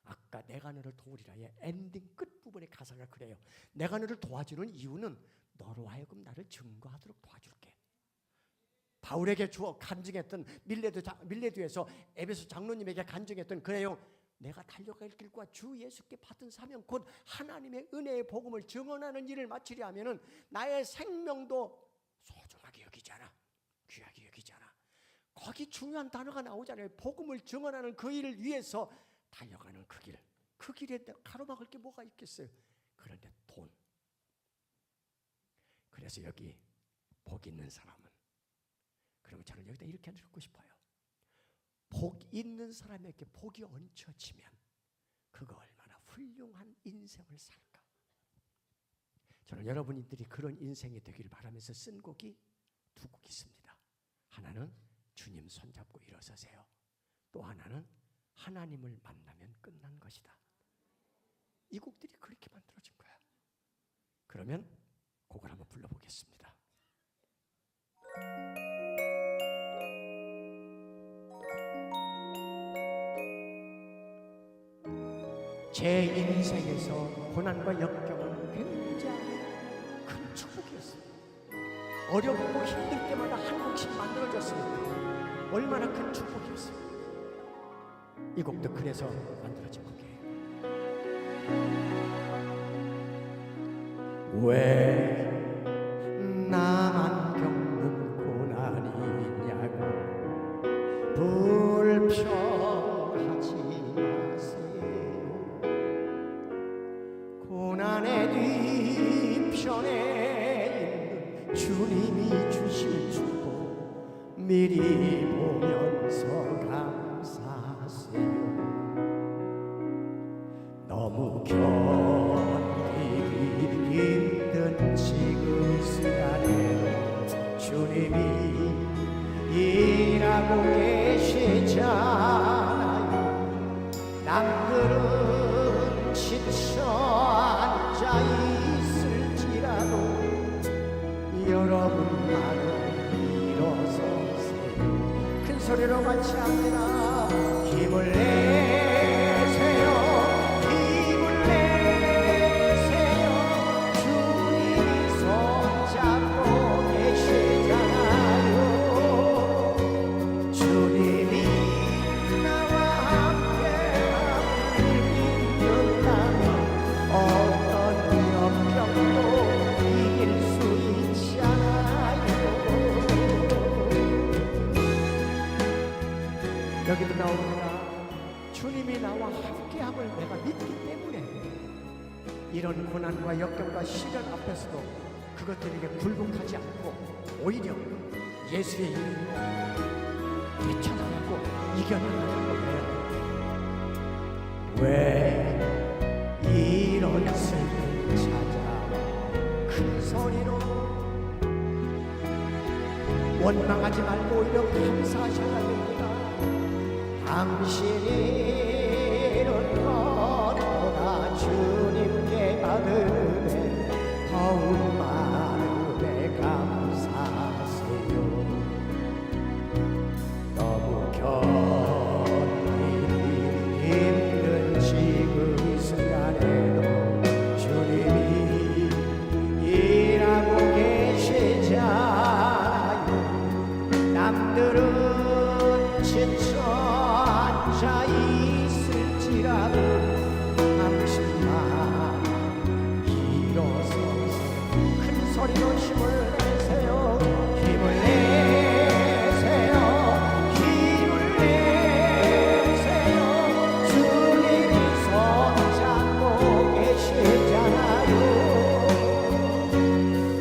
아까 내가 너를 도우리라의 엔딩 끝부분의 가사가 그래요. 내가 너를 도와주는 이유는 너로 하여금 나를 증거하도록 도와줄게. 바울에게 주어 간증했던 밀레드에서 에베소 장로님에게 간증했던 그래요. 내가 달려갈 길과 주 예수께 받은 사명 곧 하나님의 은혜의 복음을 증언하는 일을 마치려 하면은 나의 생명도 소중하게 여기잖아. 귀하게 여기잖아. 거기 중요한 단어가 나오잖아요. 복음을 증언하는 그 일을 위해서 달려가는 그 길. 그 길에 가로막을 게 뭐가 있겠어요? 그런데 돈. 그래서 여기 복 있는 사람은 그러면 저는 여기다 이렇게 듣고 싶어요. 복 있는 사람에게 복이 얹혀지면 그가 얼마나 훌륭한 인생을 살까. 저는 여러분들이 그런 인생이 되기를 바라면서 쓴 곡이 두 곡 있습니다. 하나는 주님 손잡고 일어서세요. 또 하나는 하나님을 만나면 끝난 것이다. 이 곡들이 그렇게 만들어진 거야. 그러면 곡을 한번 불러보겠습니다. 제 인생에서 고난과 역경은 굉장히 큰 축복이었어요. 어렵고 힘들 때마다 한 곡씩 만들어졌으니까 얼마나 큰 축복이었어요. 이 곡도 그래서 만들어진 곡이에요. 왜 나만 겪는 고난이냐고 불평하지 마세요. 고난의 뒤편에 있는 주님이 주신 축복 미리 보면서 감사하세요. 너무 견디기 힘든 지금 시간에도 주님이 일하고 계시잖아요. 남들은 지쳐 앉아 있을지라도 여러분만은 일어서세요. 큰 소리로 같이 합니다. 힘을 내세요. 힘을 내세요. 주님이 손잡고 계시잖아요. 주님이 나와 함께함을 믿는다면 어떤 역경도 이길 수 있잖아요. 여기도 나옵니다. 주님이 나와 함께함을 내가 믿기 때문에 이런 고난과 역경과 시련 앞에서도 그것들에게 굴복하지 않고 오히려 예수의 이름으로 뛰쳐나가고 이겨나가는 거예요. 왜 이런 슬픔 찾아와 큰 소리로 원망하지 말고 오히려 감사하셔야 됩니다. 당신이 이룬 것보다 주님 소리로 힘을 내세요. 힘을 내세요. 힘을 내세요. 주님이 손잡고 계시잖아요.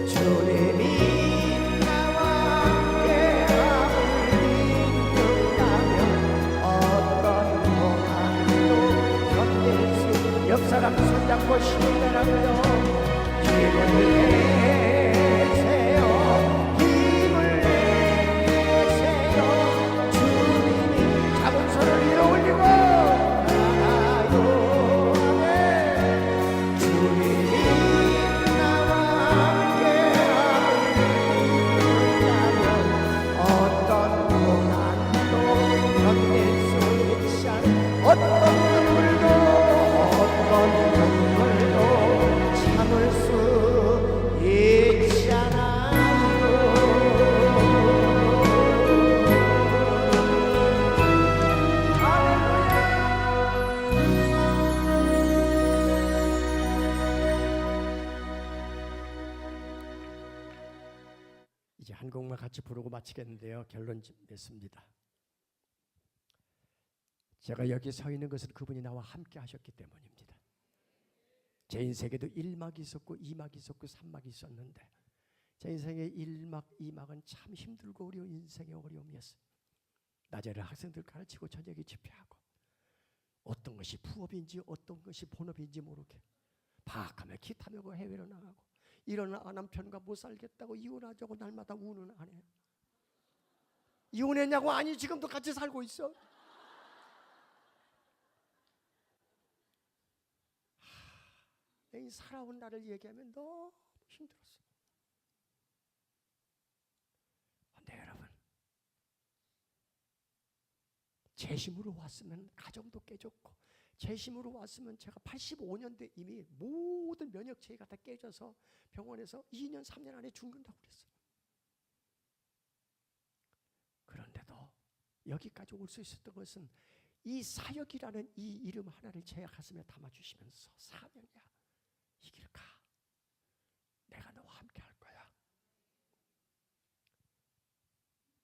주님이 나와 함께함을 믿는다면 어떤 고난도 견딜 수. 옆 사람 손잡고 힘을 내라고요. 힘을 내세요. 힘을 내세요. 주님이 잡은 손을 위로 올리고 나가요. 아멘. 주님이 나와 함께함을 믿는다면 어떤 고난도 견딜 수 있지 않아. 어떤 눈물도 참을 수 있잖아요. 이제 한 곡만 같이 부르고 마치겠는데요. 결론 맺습니다. 제가 여기 서 있는 것은 그분이 나와 함께 하셨기 때문입니다. 제 인생에도 1막이 있었고 2막이 있었고 3막이 있었는데 제 인생의 1막, 2막은 참 힘들고 어려운 인생의 어려움이었어요. 낮에는 학생들 가르치고 저녁에 집회하고 어떤 것이 부업인지 어떤 것이 본업인지 모르게 방학하며 기타 메고 해외로 나가고 일어나 남편과 못 살겠다고 이혼하자고 날마다 우는 아내. 이혼했냐고? 아니 지금도 같이 살고 있어. 이 살아온 나를 얘기하면 너무 힘들었어. 근데 여러분 재심으로 왔으면 가정도 깨졌고 재심으로 왔으면 제가 85년대 이미 모든 면역체계가 다 깨져서 병원에서 2년 3년 안에 죽는다고 그랬어요. 그런데도 여기까지 올 수 있었던 것은 이 사역이라는 이 이름 하나를 제 가슴에 담아주시면서 사명이야. 이 길 가. 내가 너와 함께 할 거야.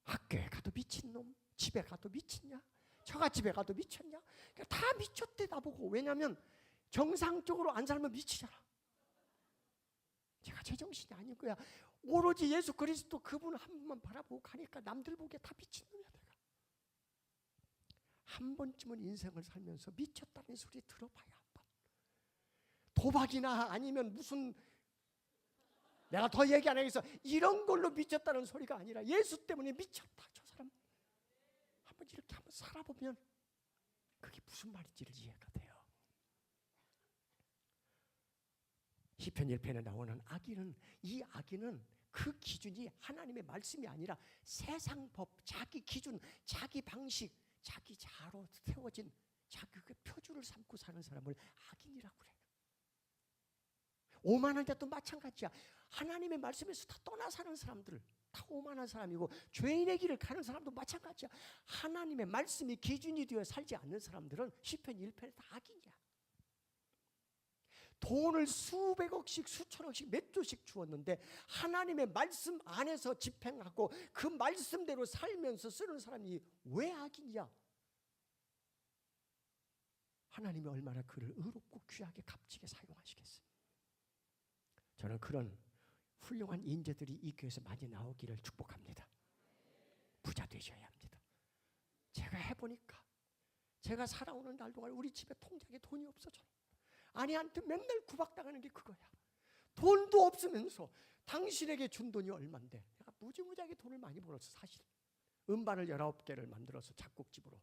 학교에 가도 미친놈, 집에 가도 미친냐? 처갓집에 가도 미쳤냐? 그러니까 다 미쳤대 나보고. 왜냐하면 정상적으로 안 살면 미치잖아. 제가 제정신이 아닌 거야. 오로지 예수 그리스도 그분 한 분만 바라보고 가니까 남들 보기에 다 미친놈이야 내가. 한 번쯤은 인생을 살면서 미쳤다는 소리 들어봐야 한번. 도박이나 아니면 무슨 내가 더 얘기 안 하겠어. 이런 걸로 미쳤다는 소리가 아니라 예수 때문에 미쳤다. 저 사람 한번 이렇게 한번 살아보면 그게 무슨 말인지를 이해가 돼요. 시편 1편에 나오는 악인은 이 악인은 그 기준이 하나님의 말씀이 아니라 세상 법, 자기 기준, 자기 방식, 자기 자아로 세워진 자기 그 표준을 삼고 사는 사람을 악인이라고 그래요. 오만할 때도 마찬가지야. 하나님의 말씀에서 다 떠나 사는 사람들 다 오만한 사람이고 죄인의 길을 가는 사람도 마찬가지야. 하나님의 말씀이 기준이 되어 살지 않는 사람들은 시편 1편에 다 악인이야. 돈을 수백억씩 수천억씩 몇 조씩 주었는데 하나님의 말씀 안에서 집행하고 그 말씀대로 살면서 쓰는 사람이 왜 악이냐? 하나님이 얼마나 그를 의롭고 귀하게 값지게 사용하시겠어요. 저는 그런 훌륭한 인재들이 이 교회에서 많이 나오기를 축복합니다. 부자 되셔야 합니다. 제가 해보니까 제가 살아오는 날 동안 우리 집에 통장에 돈이 없어져요. 아내한테 맨날 구박당하는 게 그거야. 돈도 없으면서 당신에게 준 돈이 얼만데. 내가 무지무지하게 돈을 많이 벌었어 사실. 음반을 19개를 만들어서 작곡집으로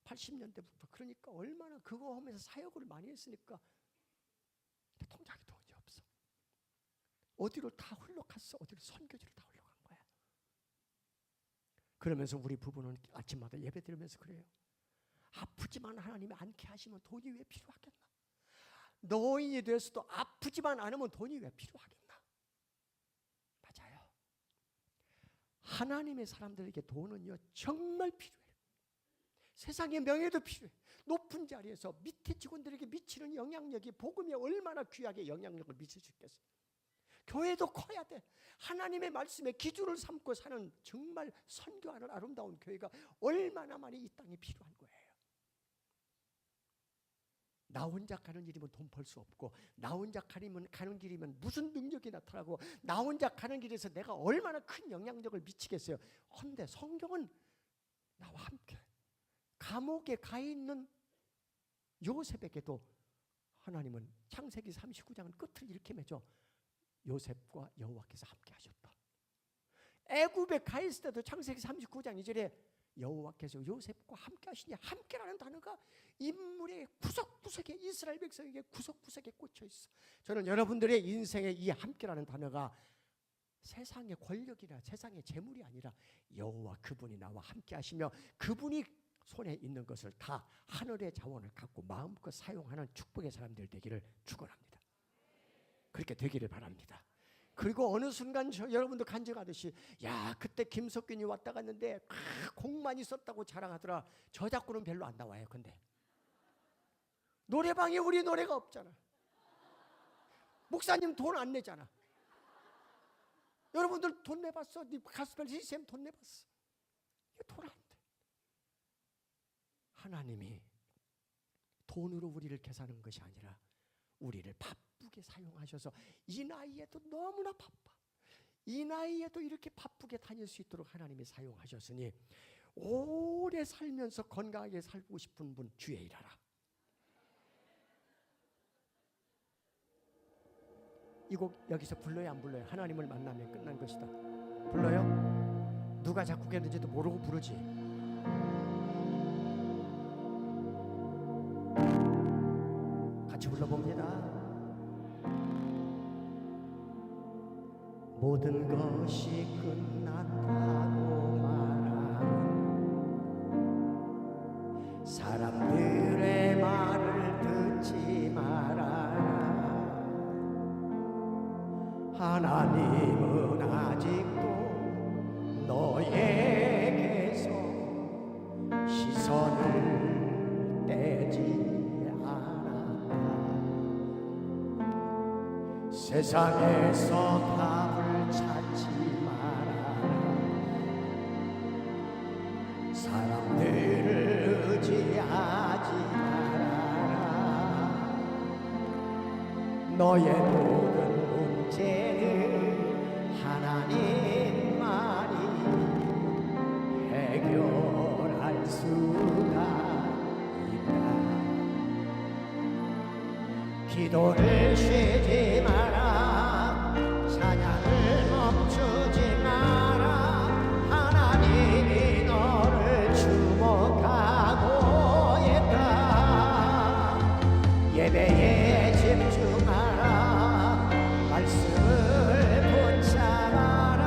80년대부터. 그러니까 얼마나 그거 하면서 사역을 많이 했으니까 통장에 돈이 없어. 어디로 다 흘러갔어. 어디로 선교지로 다 흘러간 거야. 그러면서 우리 부부는 아침마다 예배 드리면서 그래요. 아프지만 하나님이 않게 하시면 돈이 왜 필요하겠나? 노인이 돼서도 아프지만 않으면 돈이 왜 필요하겠나? 맞아요. 하나님의 사람들에게 돈은요 정말 필요해요. 세상의 명예도 필요해. 높은 자리에서 밑에 직원들에게 미치는 영향력이 복음이 얼마나 귀하게 영향력을 미칠 수 있겠어요. 교회도 커야 돼. 하나님의 말씀에 기준을 삼고 사는 정말 선교하는 아름다운 교회가 얼마나 많이 이 땅에 필요한 거예요. 나 혼자 가는 일이면 돈 벌 수 없고, 나 혼자 가는 길이면 무슨 능력이 나타나고, 나 혼자 가는 길에서 내가 얼마나 큰 영향력을 미치겠어요. 그런데 성경은 나와 함께, 감옥에 가 있는 요셉에게도 하나님은 창세기 39장은 끝을 이렇게 맺어. 요셉과 여호와께서 함께 하셨다. 애굽에 가 있을 때도 창세기 39장 2절에 여호와께서 요셉과 함께 하시니, 함께라는 단어가 인물의 구석구석에, 이스라엘 백성에게 구석구석에 꽂혀 있어. 저는 여러분들의 인생에 이 함께라는 단어가 세상의 권력이나 세상의 재물이 아니라 여호와 그분이 나와 함께 하시며 그분이 손에 있는 것을 다 하늘의 자원을 갖고 마음껏 사용하는 축복의 사람들 되기를 축원합니다. 그렇게 되기를 바랍니다. 그리고 어느 순간 여러분도 간증하듯이, 야 그때 김석균이 왔다 갔는데 곡만 있었다고 자랑하더라. 저작구는 별로 안 나와요. 근데 노래방에 우리 노래가 없잖아. 목사님 돈 안 내잖아. 여러분들 돈 내봤어? 가스펠 CCM 돈 내봤어? 돈 안 돼. 하나님이 돈으로 우리를 계산하는 것이 아니라 우리를 바쁘게 사용하셔서, 이 나이에도 너무나 바빠, 이 나이에도 이렇게 바쁘게 다닐 수 있도록 하나님이 사용하셨으니, 오래 살면서 건강하게 살고 싶은 분 주의 일하라. 이 곡 여기서 불러요 안 불러요? 하나님을 만나면 끝난 것이다. 불러요? 누가 작곡했는지도 모르고 부르지. 같이 불러봅니다. 모든 것이 끝났다고 말하는 사람들의 말을 듣지 말아라. 하나님은 아직도 너에게서 시선을 떼지 세상에서 답을 찾지 마라. 사람들을 의지하지 마라. 너의 모든 문제는 하나님만이 해결할 수가 있다. 기도를 쉬지 마라. 찬양을 멈추지 마라. 하나님이 너를 주목하고 있다. 예배에 집중하라. 말씀을 붙잡아라.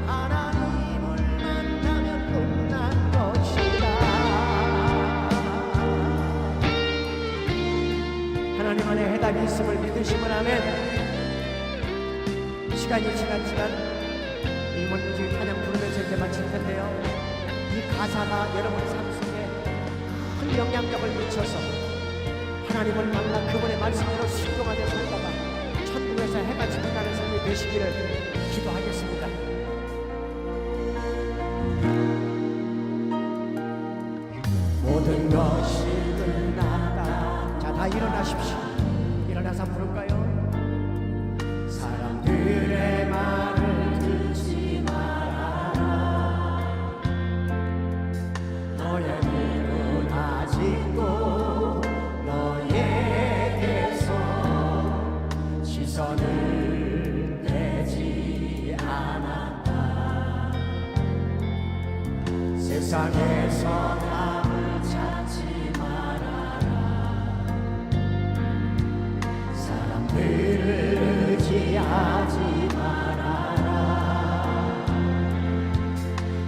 하나님을 만나면 끝난 것이다. 하나님 안에 해답이 있음을 믿으시면 아멘. 시간이 지났지만 이 문지 찬양 부르면서 이제 마칠 텐데요, 이 가사가 여러분 삶 속에 큰 영향력을 미쳐서 하나님을 만나 그분의 말씀대로 순종하며 살다가 천국에서 해가 지나가는 삶이 되시기를 기도하겠습니다. 모든 것이 끝나다. 자, 다 일어나십시오. 일어나서 부를까요? 사람들의 말을 듣지 말아라. 너의 눈은 아직도 너에게서 시선을 떼지 않았다. 세상에서 답을 찾지 말아라. 사람들을 의지하지 말아라.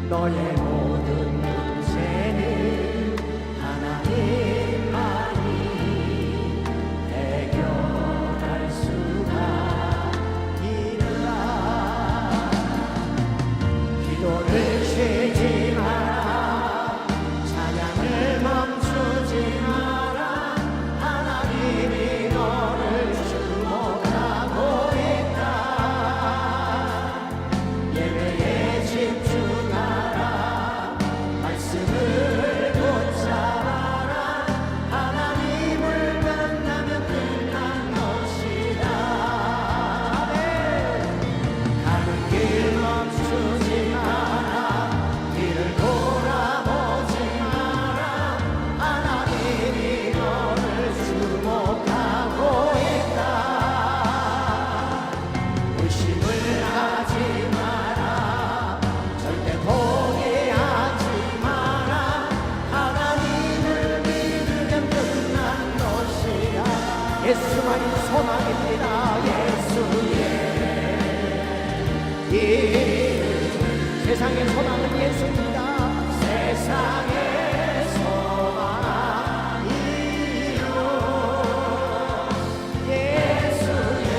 너의 모든 문제는 하나님만이 해결할 수가 있다. 기도를 쉬지 마라. 찬양을 멈추지 마라. 하나님이 너를 주목하고 있다. 소망입니다. 예수의 세상의 소망은 예수입니다. 세상의 소망이요 예수의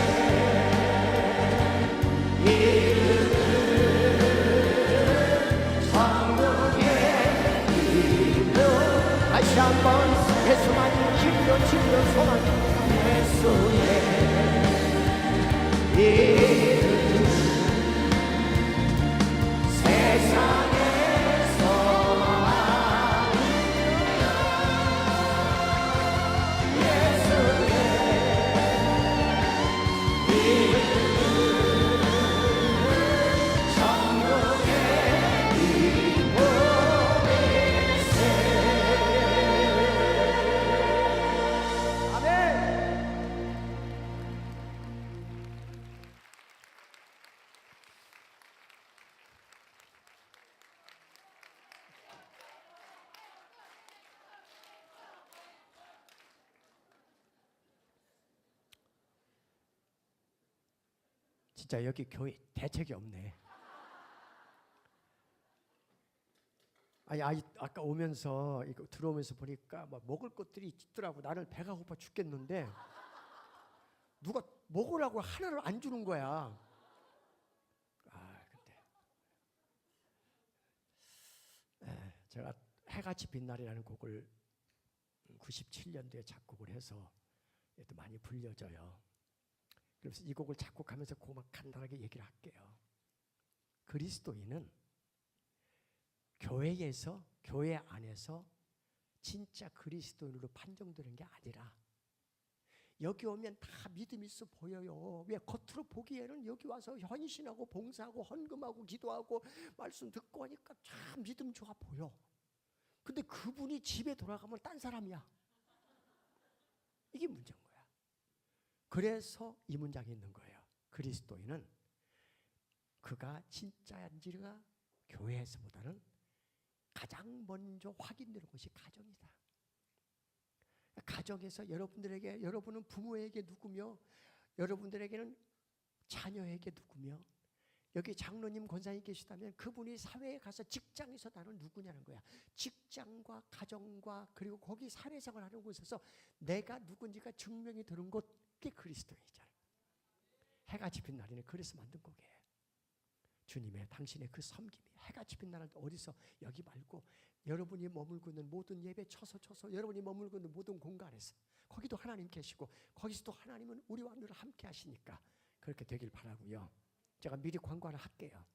이름 천국의 이름 다시 한번 예수만이 길이요 진리요 소망입니다. 예수의 이름 세상의 소망이요 예수의 이름 천국의 이름일세. 아멘. 진짜 여기 교회 대책이 없네. 아니 아까 오면서 이거 들어오면서 보니까 막 먹을 것들이 있더라고. 나는 배가 고파 죽겠는데 누가 먹으라고 하나를 안 주는 거야. 근데 제가 해같이 빛날이라는 곡을 97년도에 작곡을 해서 또 많이 불려져요. 그래서 이 곡을 작곡하면서 고막 간단하게 얘기를 할게요. 그리스도인은 교회에서 교회 안에서 진짜 그리스도인으로 판정되는 게 아니라 여기 오면 다 믿음 있어 보여요. 왜? 겉으로 보기에는 여기 와서 헌신하고 봉사하고 헌금하고 기도하고 말씀 듣고 하니까 참 믿음 좋아 보여. 근데 그분이 집에 돌아가면 딴 사람이야. 이게 문제인 거야. 그래서 이 문장이 있는 거예요. 그리스도인은 그가 진짜인지가 교회에서보다는 가장 먼저 확인되는 것이 가정이다. 가정에서 여러분들에게, 여러분은 부모에게 누구며 여러분들에게는 자녀에게 누구며 여기 장로님 권사님 계시다면 그분이 사회에 가서 직장에서 나는 누구냐는 거야. 직장과 가정과 그리고 거기 사회생활하는 곳에서 내가 누군지가 증명이 되는 것, 그게 그리스도인이잖아. 해가 지핀 날에는 그래서 만든 곡이에요. 주님의 당신의 그 섬김이 해같이 빛나는 어디서 여기 말고 여러분이 머물고 있는 모든 예배 쳐서 여러분이 머물고 있는 모든 공간에서 거기도 하나님 계시고 거기서도 하나님은 우리와 늘 함께 하시니까 그렇게 되길 바라고요. 제가 미리 광고 하나 할게요.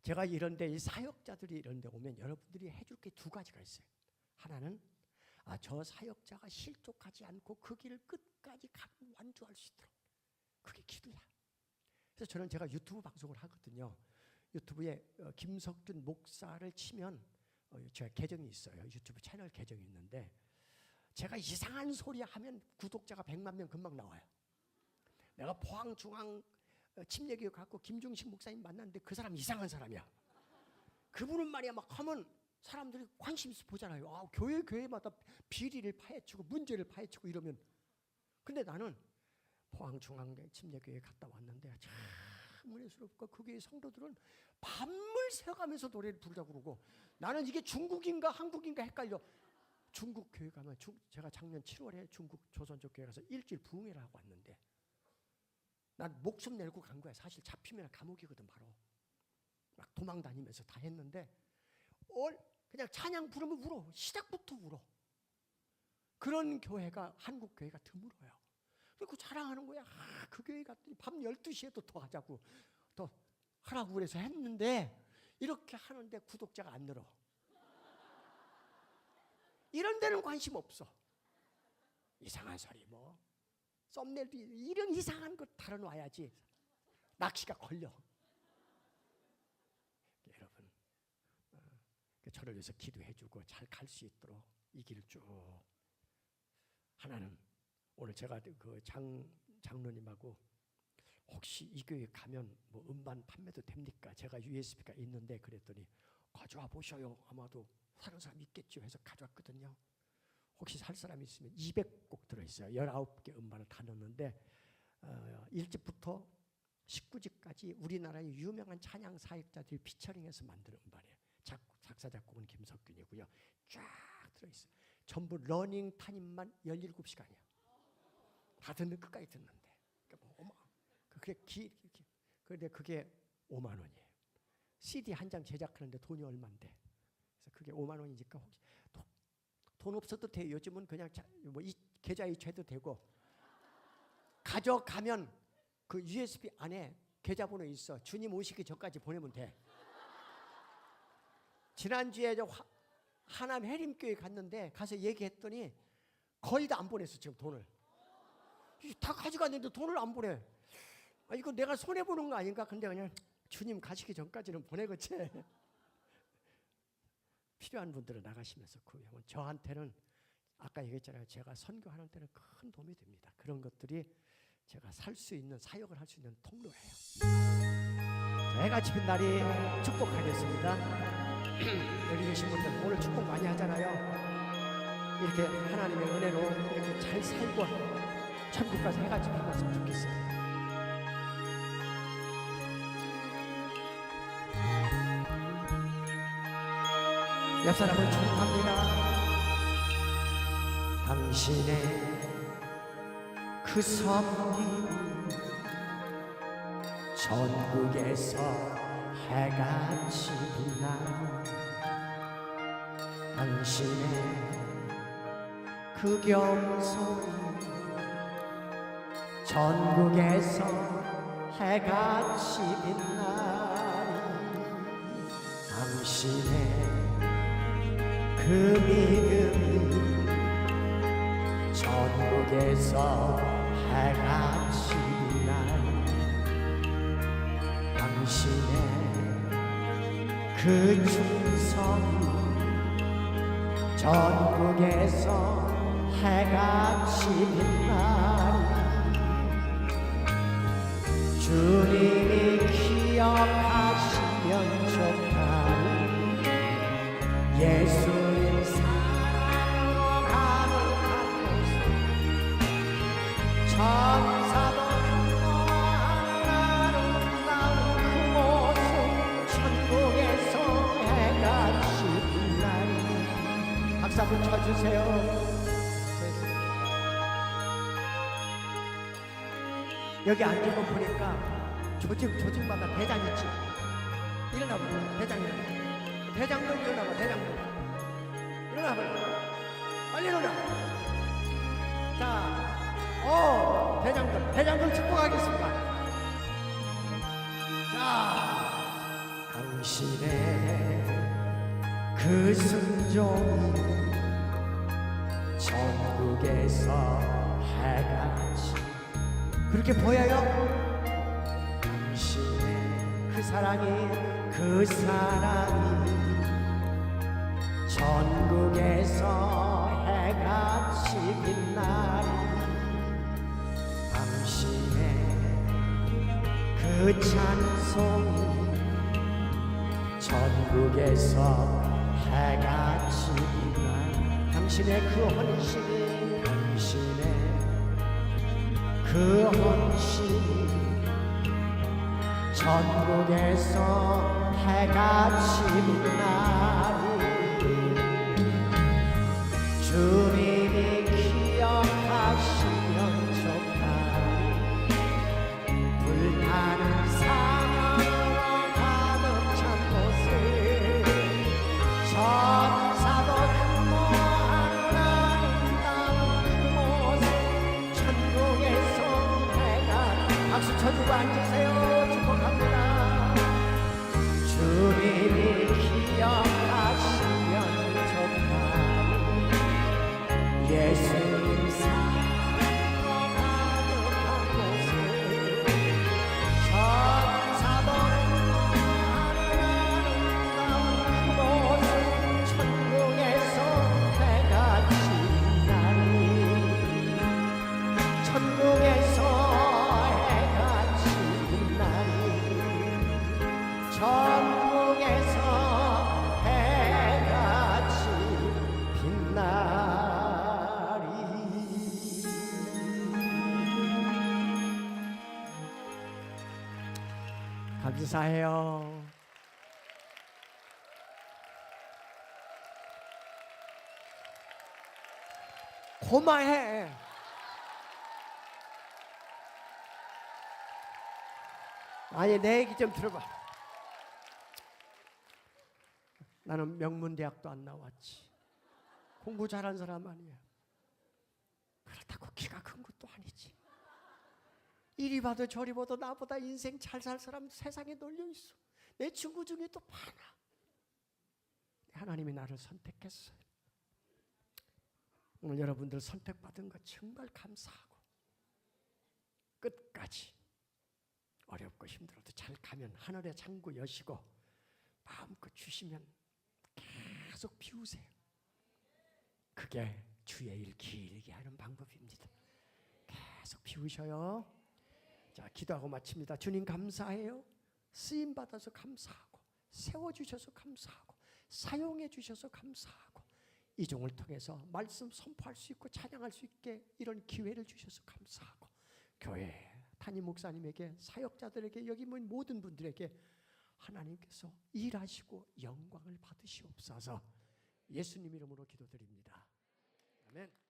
제가 이런데 이 사역자들이 이런데 오면 여러분들이 해줄 게 두 가지가 있어요. 하나는 저 사역자가 실족하지 않고 그 길을 끝까지 완주할 수 있도록, 그게 기도야. 그래서 저는 제가 유튜브 방송을 하거든요. 유튜브에 김석준 목사를 치면 제가 계정이 있어요. 유튜브 채널 계정이 있는데 제가 이상한 소리 하면 구독자가 100만 명 금방 나와요. 내가 포항중앙 침례교육 갖고 김중식 목사님 만났는데 그 사람 이상한 사람이야. 그분은 말이야 막 하면 사람들이 관심 있어 보잖아요. 교회마다 비리를 파헤치고 문제를 파헤치고 이러면. 근데 나는 포항중앙 침례교회 갔다 왔는데 참 은혜스럽고 그 교회 성도들은 밤을 새가면서 노래를 부르자고 그러고 나는 이게 중국인가 한국인가 헷갈려. 중국 교회 가면 제가 작년 7월에 중국 조선족 교회 가서 일주일 부흥회를 하고 왔는데 난 목숨 내고 간 거야. 사실 잡히면 감옥이거든. 바로 막 도망 다니면서 다 했는데 그냥 찬양 부르면 울어. 시작부터 울어. 그런 교회가 한국 교회가 드물어요. 그리고 자랑하는 거야. 그 교회 갔더니 밤 12시에도 더 하자고 더 하라고 그래서 했는데 이렇게 하는데 구독자가 안 늘어. 이런 데는 관심 없어. 이상한 소리 뭐 썸네일도 이런 이상한 거 달아놔야지 낚시가 걸려. 여러분 저를 위해서 기도해주고 잘 갈 수 있도록 이 길을 쭉. 하나는 오늘 제가 그 장로님하고 혹시 이 교회 가면 뭐 음반 판매도 됩니까? 제가 USB가 있는데 그랬더니 가져와 보셔요. 아마도 사는 사람 있겠죠 해서 가져왔거든요. 혹시 살 사람이 있으면 200곡 들어있어요. 19개 음반을 다 넣었는데 1집부터 19집까지 우리나라의 유명한 찬양 사역자들이 피처링해서 만든 음반이에요. 작사 작곡은 김석균이고요. 쫙 들어있어요. 전부 러닝 타임만 17시간이에요. 다 듣는 끝까지 듣는데. 그런데 그게 5만 원이에요. CD 한 장 제작하는데 돈이 얼마인데. 그래서 그게 5만 원이니까 혹시 돈 없어도 돼요. 요즘은 그냥 이 계좌 이체해도 되고 가져가면 그 USB 안에 계좌번호 있어. 주님 오시기 전까지 보내면 돼. 지난주에 하남 해림교회 갔는데 가서 얘기했더니 거의 다 안 보냈어. 지금 돈을 다 가져갔는데 돈을 안 보내. 이거 내가 손해보는 거 아닌가? 근데 그냥 주님 가시기 전까지는 보내겠지. 필요한 분들은 나가시면서 구매하면 저한테는 아까 얘기했잖아요. 제가 선교하는 데는 큰 도움이 됩니다. 그런 것들이 제가 살 수 있는, 사역을 할 수 있는 통로예요. 해가 집힌 날이 축복하겠습니다. 여기 계신 분들 오늘 축복 많이 하잖아요. 이렇게 하나님의 은혜로 이렇게 잘 살고 천국 가서 해가 집히면 좋겠어요. 옆 사람을 축복합니다. 당신의 그 선이 전국에서 해같이 빛나는 당신의 그 겸손이 전국에서 해같이 빛나는 당신의 그 믿음이 전국에서 해같이 빛나는 당신의 그 충성이 전국에서 해같이 빛나는 주님이 기억하시면 좋다는 예수님 사랑으로 가득한 모습 천사도 기뻐하는 아름다운 그 모습 천국에서 해같이 빛나는 박수 한번 쳐주세요. 여기 앉은 거 보니까 조직마다 대장 있지. 일어나봐. 대장 일어나. 대장들 일어나봐. 대장들 일어나봐. 빨리 일어나. 자, 대장들 축복하겠습니다. 자, 당신의 그 순종이 전국에서 해같이 그렇게 보여요. 당신의 그 사랑이 전국에서 해같이 빛나는 당신의 그 찬송이 전국에서 해같이 빛나는 당신의 그 헌신이 그 헌신이 전국에서 해같이 빛나는 주님이 기억하시면 좋다는 불타는 사랑으로 가득 찬 곳을 천사도 흠모하는 아름다운 그 모습 천국에서 해가 박수 쳐주고 앉으세요. 축복합니다. 주님이 기억하시면 좋다는 예수님 사랑으로 가득한 곳을 천사도 흠모하는 아름다운 그 모습 천국에서 해같이 빛나는 천국에서 해같이 빛나는 천국에서 감사해요. 고마해. 아니 내 얘기 좀 들어봐. 나는 명문대학도 안 나왔지. 공부 잘한 사람 아니야. 그렇다고 키가 큰 것도 아니지. 이리 봐도 저리 봐도 나보다 인생 잘 살 사람 세상에 널려 있어. 내 친구 중에도 많아. 하나님이 나를 선택했어요. 오늘 여러분들 선택받은 것 정말 감사하고 끝까지 어렵고 힘들어도 잘 가면 하늘의 창구 여시고 마음껏 주시면 계속 비우세요. 그게 주의 일 길게 하는 방법입니다. 계속 비우셔요. 자, 기도하고 마칩니다. 주님 감사해요. 쓰임 받아서 감사하고 세워주셔서 감사하고 사용해 주셔서 감사하고 이 종을 통해서 말씀 선포할 수 있고 찬양할 수 있게 이런 기회를 주셔서 감사하고 교회 담임 목사님에게 사역자들에게 여기 있는 모든 분들에게 하나님께서 일하시고 영광을 받으시옵소서. 예수님 이름으로 기도드립니다. 아멘.